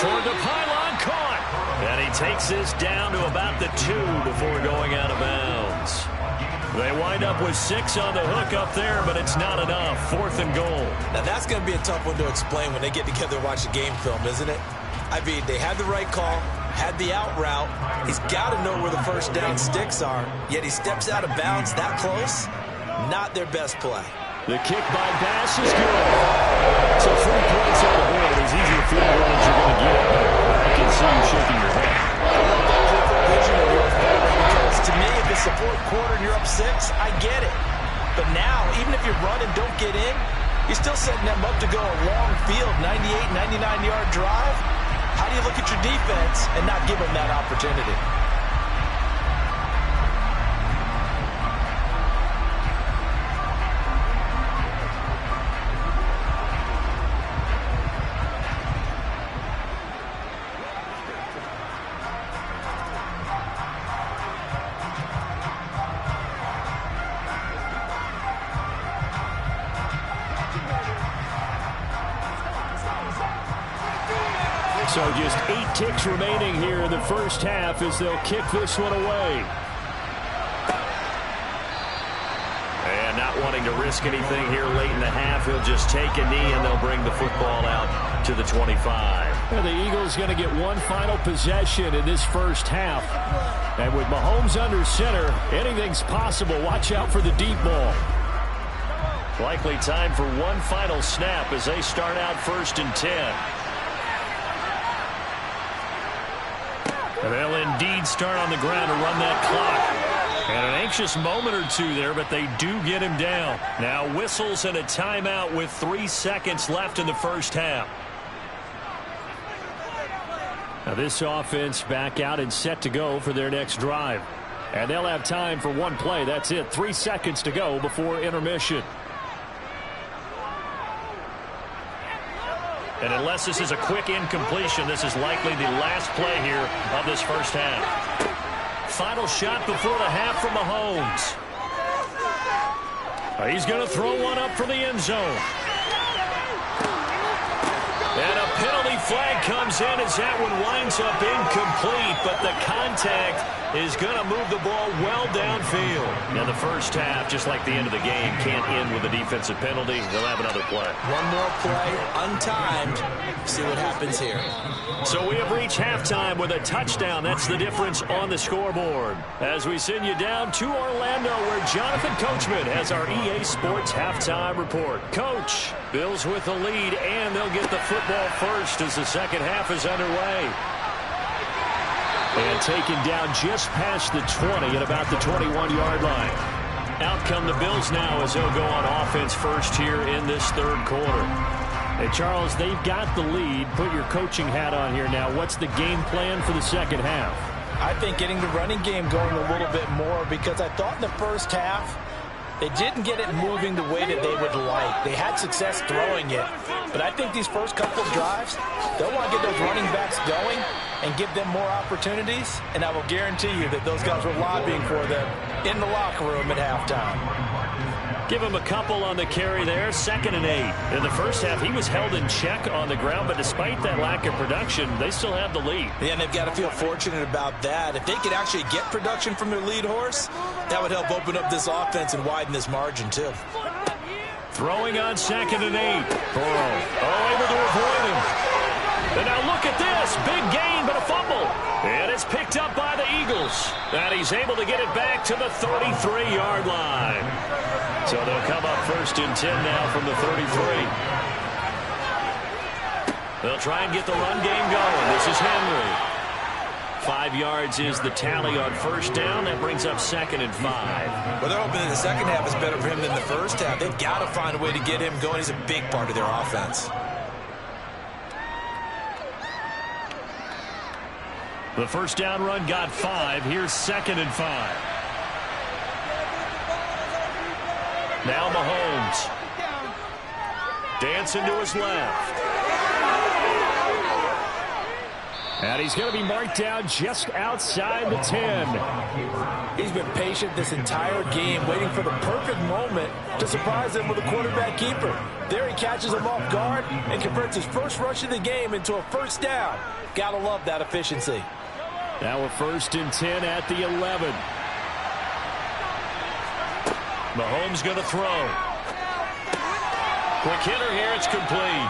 Toward the pylon, caught. And he takes this down to about the 2 before going out of bounds. They wind up with 6 on the hook up there, but it's not enough. 4th and goal. Now that's going to be a tough one to explain when they get together and watch a game film, isn't it? I mean, they had the right call, had the out route. He's got to know where the first down sticks are, yet he steps out of bounds that close. Not their best play. The kick by Bass is good. So 3 points on the board. As easy a field goal as you're going to get. I can see you shaking your head. I love that different vision of yours, because to me, if it's the 4th quarter and you're up 6, I get it. But now, even if you run and don't get in, you're still setting them up to go a long field, 98, 99-yard drive. How do you look at your defense and not give them that opportunity? So just 8 ticks remaining here in the first half as they'll kick this one away. And not wanting to risk anything here late in the half, he'll just take a knee and they'll bring the football out to the 25. And the Eagles going to get one final possession in this first half. And with Mahomes under center, anything's possible. Watch out for the deep ball. Likely time for one final snap as they start out 1st and 10. And they'll indeed start on the ground to run that clock. And an anxious moment or 2 there, but they do get him down. Now whistles and a timeout with 3 seconds left in the first half. Now this offense back out and set to go for their next drive. And they'll have time for one play. That's it. 3 seconds to go before intermission. And unless this is a quick incompletion, this is likely the last play here of this first half. Final shot before the half from Mahomes. He's going to throw one up for the end zone. And a penalty flag comes in as that one winds up incomplete, but the contact is going to move the ball well downfield. Now the first half, just like the end of the game, can't end with a defensive penalty. They'll have another play. One more play, untimed. See what happens here. So we have reached halftime with a touchdown. That's the difference on the scoreboard. As we send you down to Orlando, where Jonathan Coachman has our EA Sports halftime report. Coach, Bills with the lead, and they'll get the football first as the second half is underway. And taken down just past the 20 at about the 21-yard line. Out come the Bills now as they'll go on offense first here in this 3rd quarter. Hey, Charles, they've got the lead. Put your coaching hat on here now. What's the game plan for the second half? I think getting the running game going a little bit more, because I thought in the first half they didn't get it moving the way that they would like. They had success throwing it, but I think these first couple of drives, they'll want to get those running backs going and give them more opportunities, and I will guarantee you that those guys were lobbying for them in the locker room at halftime. Give him a couple on the carry there. 2nd and 8. In the first half, he was held in check on the ground, but despite that lack of production, they still have the lead. Yeah, and they've got to feel fortunate about that. If they could actually get production from their lead horse, that would help open up this offense and widen this margin, too. Throwing on 2nd and 8. Burrow, able to avoid him. And now look at this. Big gain, but a fumble. And it's picked up by the Eagles. And he's able to get it back to the 33-yard line. So they'll come up 1st and 10 now from the 33. They'll try and get the run game going. This is Henry. 5 yards is the tally on first down. That brings up 2nd and 5. Well, they're hoping that the second half is better for him than the first half. They've got to find a way to get him going. He's a big part of their offense. The first down run got 5. Here's 2nd and 5. Now Mahomes. Dancing to his left. And he's going to be marked down just outside the 10. He's been patient this entire game, waiting for the perfect moment to surprise him with a quarterback keeper. There he catches him off guard and converts his first rush of the game into a first down. Gotta love that efficiency. Now a 1st and 10 at the 11. Mahomes going to throw. Quick hitter here. It's complete.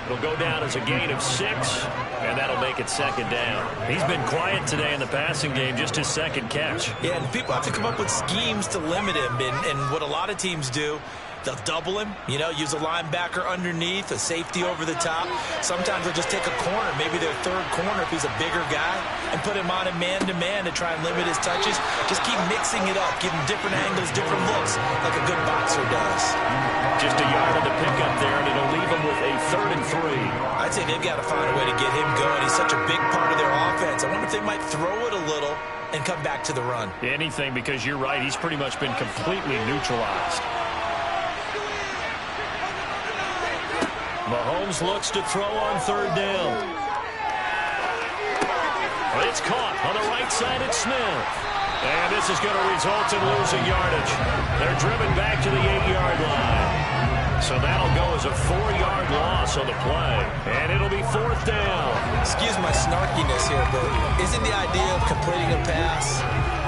It'll go down as a gain of 6, and that'll make it 2nd down. He's been quiet today in the passing game, just his 2nd catch. Yeah, and people have to come up with schemes to limit him, and what a lot of teams do, they'll double him, use a linebacker underneath, a safety over the top. Sometimes they'll just take a corner, maybe their 3rd corner if he's a bigger guy, and put him on a man-to-man to try and limit his touches. Just keep mixing it up, give him different angles, different looks, like a good boxer does. Just a yard of the pickup there, and it'll leave him with a 3rd and 3. I'd say they've got to find a way to get him going. He's such a big part of their offense. I wonder if they might throw it a little and come back to the run. Anything, because you're right, he's pretty much been completely neutralized. Mahomes looks to throw on 3rd down. It's caught on the right side at Smith. And this is going to result in losing yardage. They're driven back to the 8-yard line. So that'll go as a 4-yard loss on the play. And it'll be 4th down. Excuse my snarkiness here, but isn't the idea of completing a pass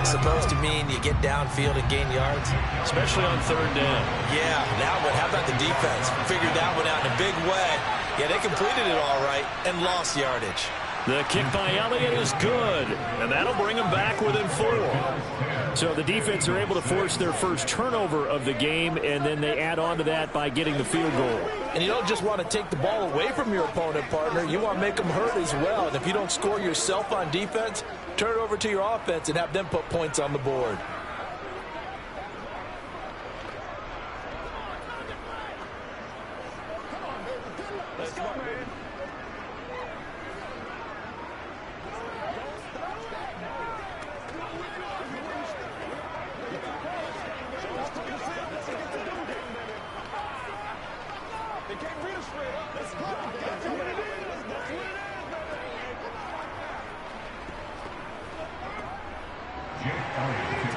supposed to mean you get downfield and gain yards? Especially on 3rd down. Yeah, that one. How about the defense? Figured that one out in a big way. Yeah, they completed it all right and lost yardage. The kick by Elliott is good, and that'll bring them back within 4. So the defense are able to force their first turnover of the game, and then they add on to that by getting the field goal. And you don't just want to take the ball away from your opponent, partner. You want to make them hurt as well. And if you don't score yourself on defense, turn it over to your offense and have them put points on the board.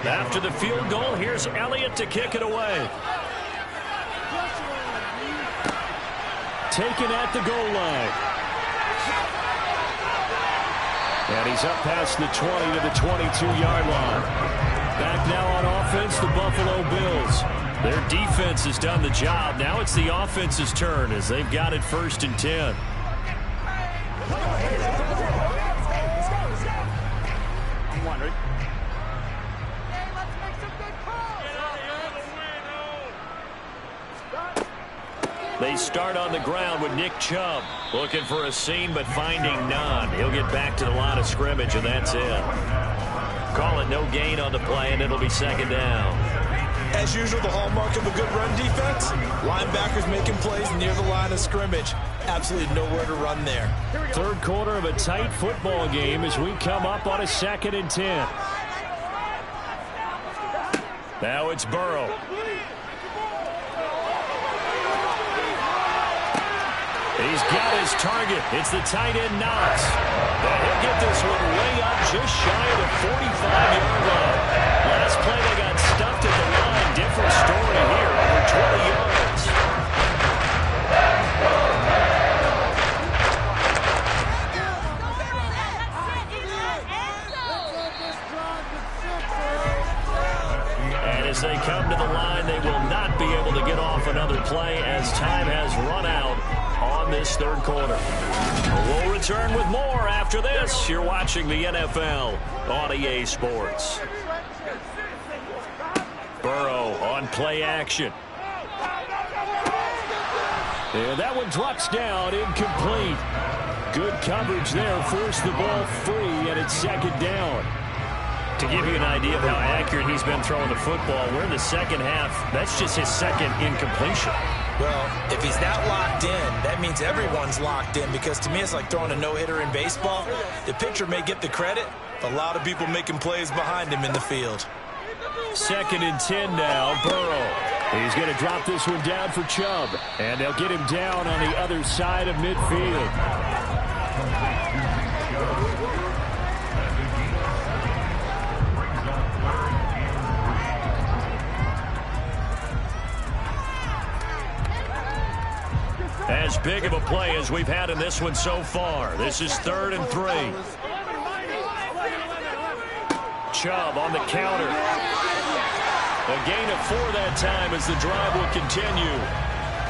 After the field goal, here's Elliott to kick it away. Taken at the goal line. And he's up past the 20 to the 22-yard line. Back now on offense, the Buffalo Bills. Their defense has done the job. Now it's the offense's turn as they've got it 1st and 10. They start on the ground with Nick Chubb. Looking for a seam, but finding none. He'll get back to the line of scrimmage, and that's it. Call it no gain on the play, and it'll be 2nd down. As usual, the hallmark of a good run defense, linebackers making plays near the line of scrimmage. Absolutely nowhere to run there. 3rd quarter of a tight football game as we come up on a 2nd and 10. Now it's Burrow. He's got his target. It's the tight end Knox. But he'll get this one way up just shy of the 45-yard line. Last play they got stuffed at the line. Different story here. Over 20 yards. And as they come to the line, they will not be able to get off another play as time has run out on this 3rd quarter. We'll return with more after this. You're watching the NFL on EA Sports. Burrow on play action. And that one drops down incomplete. Good coverage there. Forced the ball free, and it's second down. To give you an idea of how accurate he's been throwing the football, we're in the second half. That's just his second incompletion. Well, if he's that locked in, that means everyone's locked in, because to me it's like throwing a no-hitter in baseball. The pitcher may get the credit, but a lot of people making plays behind him in the field. 2nd and 10 now. Burrow. He's going to drop this one down for Chubb, and they'll get him down on the other side of midfield. As big of a play as we've had in this one so far. This is 3rd and 3. Chubb on the counter. A gain of 4 that time as the drive will continue.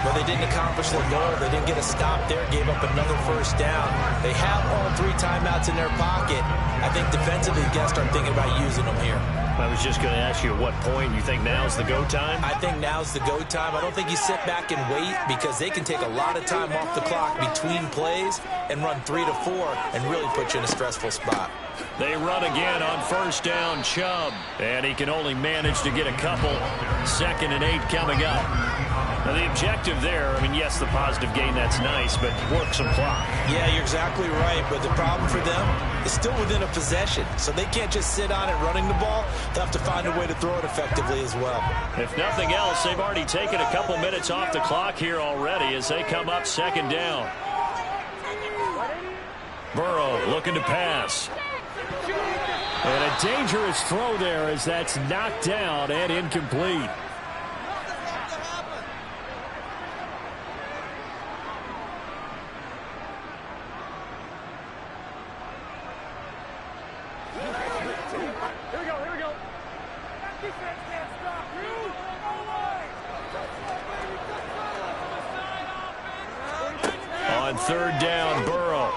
Well, they didn't accomplish their goal. They didn't get a stop there, gave up another first down. They have all 3 timeouts in their pocket. I think defensively, guys start thinking about using them here. I was just going to ask you at what point you think now's the go time? I think now's the go time. I don't think you sit back and wait, because they can take a lot of time off the clock between plays and run 3 to 4 and really put you in a stressful spot. They run again on first down, Chubb. And he can only manage to get a couple. 2nd and 8 coming up. Now, the objective there, I mean, yes, the positive gain, that's nice, but work some clock. Yeah, you're exactly right, but the problem for them is still within a possession, so they can't just sit on it running the ball. They'll have to find a way to throw it effectively as well. If nothing else, they've already taken a couple minutes off the clock here already as they come up 2nd down. Burrow looking to pass. And a dangerous throw there as that's knocked down and incomplete. On 3rd down, Burrow.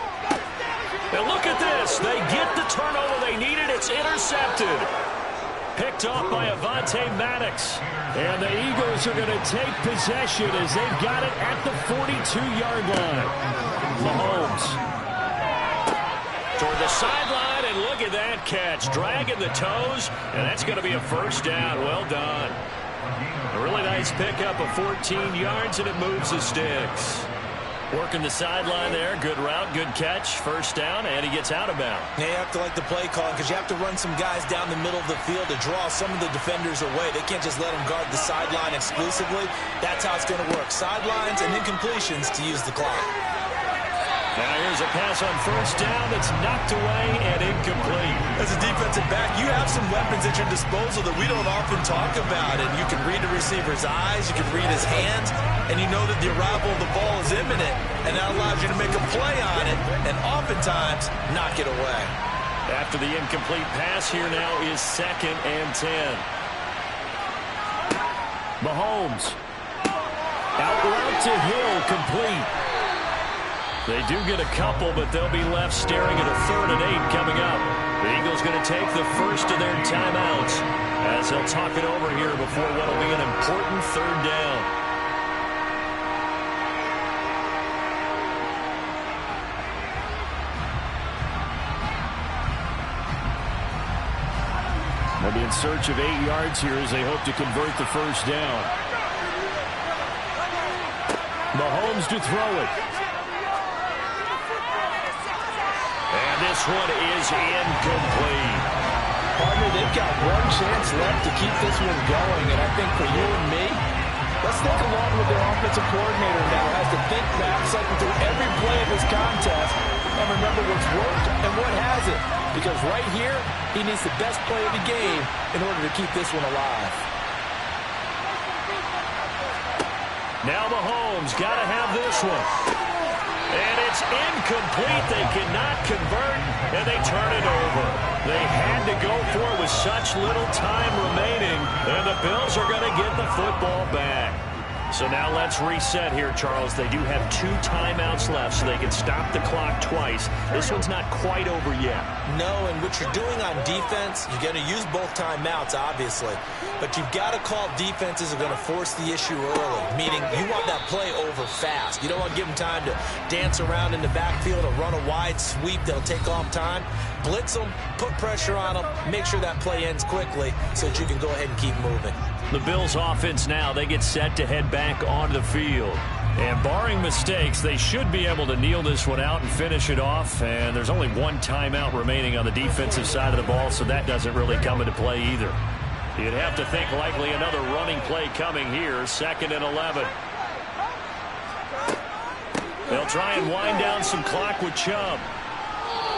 And look at this. They get the turnover they needed. It's intercepted. Picked off by Avonte Maddox. And the Eagles are going to take possession as they've got it at the 42-yard line. Mahomes toward the sideline, and look at that catch. Dragging the toes, and that's going to be a first down. Well done. A really nice pickup of 14 yards, and it moves the sticks. Working the sideline there. Good route, good catch. First down, and he gets out of bounds. Yeah, you have to like the play calling, because you have to run some guys down the middle of the field to draw some of the defenders away. They can't just let them guard the sideline exclusively. That's how it's going to work. Sidelines and incompletions to use the clock. Now here's a pass on first down that's knocked away and incomplete. As a defensive back, you have some weapons at your disposal that we don't often talk about. And you can read the receiver's eyes, you can read his hands, and you know that the arrival of the ball is imminent. And that allows you to make a play on it and oftentimes knock it away. After the incomplete pass, here now is 2nd and 10. Mahomes. Out route to Hill, complete. They do get a couple, but they'll be left staring at a 3rd and 8 coming up. The Eagles going to take the first of their timeouts as they'll talk it over here before what will be an important 3rd down. They'll be in search of 8 yards here as they hope to convert the first down. Mahomes to throw it. And this one is incomplete. Partner, they've got one chance left to keep this one going, and I think for you and me, let's think along with their offensive coordinator now as to think back, cycle through every play of this contest, and remember what's worked and what hasn't. Because right here, he needs the best play of the game in order to keep this one alive. Now Mahomes got to have this one. And it's incomplete. They cannot convert, and they turn it over. They had to go for it with such little time remaining, and the Bills are going to get the football back. So now let's reset here, Charles. They do have 2 timeouts left, so they can stop the clock twice. This one's not quite over yet. No, and what you're doing on defense, you're going to use both timeouts, obviously. But you've got to call defenses are going to force the issue early, meaning you want that play over fast. You don't want to give them time to dance around in the backfield or run a wide sweep that'll take off time. Blitz them, put pressure on them, make sure that play ends quickly so that you can go ahead and keep moving. The Bills offense now, they get set to head back onto the field. And barring mistakes, they should be able to kneel this one out and finish it off. And there's only 1 timeout remaining on the defensive side of the ball, so that doesn't really come into play either. You'd have to think likely another running play coming here, 2nd and 11. They'll try and wind down some clock with Chubb.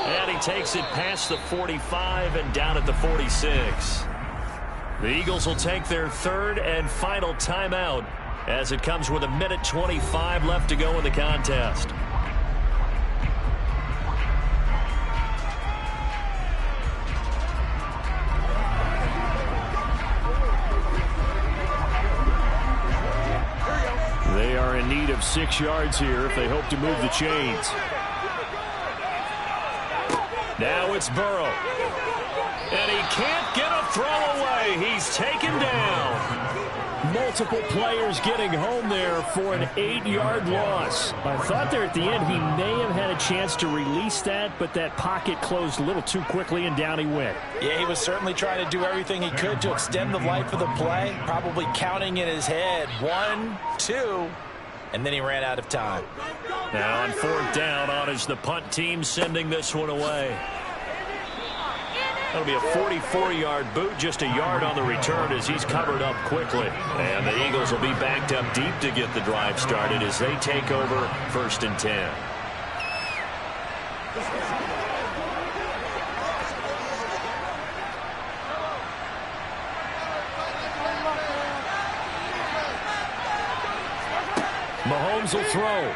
And he takes it past the 45 and down at the 46. The Eagles will take their 3rd and final timeout as it comes with 1:25 left to go in the contest. They are in need of 6 yards here if they hope to move the chains. Now it's Burrow. And he can't get a throw away. He's taken down. Multiple players getting home there for an 8-yard loss. I thought there at the end he may have had a chance to release that, but that pocket closed a little too quickly, and down he went. Yeah, he was certainly trying to do everything he could to extend the life of the play, probably counting in his head 1, 2, and then he ran out of time. Now on 4th down, on is the punt team sending this one away. That'll be a 44-yard boot, just a yard on the return as he's covered up quickly. And the Eagles will be backed up deep to get the drive started as they take over 1st and 10. Mahomes will throw.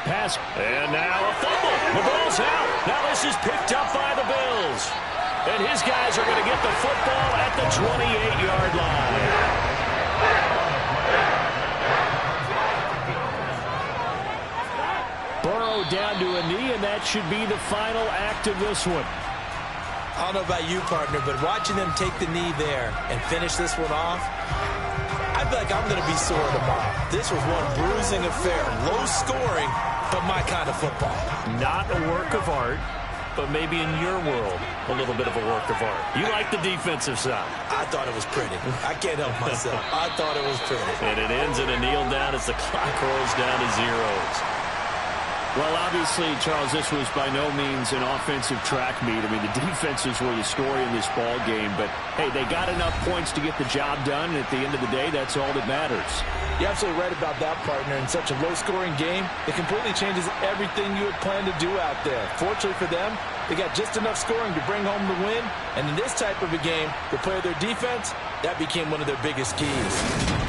Pass. And now a fumble. The ball's out. Now this is picked up by the Bills. And his guys are going to get the football at the 28-yard line. Burrow down to a knee, and that should be the final act of this one. I don't know about you, partner, but watching them take the knee there and finish this one off, I feel like I'm going to be sore tomorrow. This was one bruising affair. Low scoring, but my kind of football. Not a work of art, but maybe in your world, a little bit of a work of art. You like the defensive side. I thought it was pretty. I can't help myself. I thought it was pretty. And it ends in a kneel down as the clock rolls down to zeros. Well, obviously, Charles, this was by no means an offensive track meet. I mean, the defenses were the story in this ball game. But, hey, they got enough points to get the job done. And at the end of the day, that's all that matters. You're absolutely right about that, partner. In such a low-scoring game, it completely changes everything you had planned to do out there. Fortunately for them, they got just enough scoring to bring home the win. And in this type of a game, the play of their defense, that became one of their biggest keys.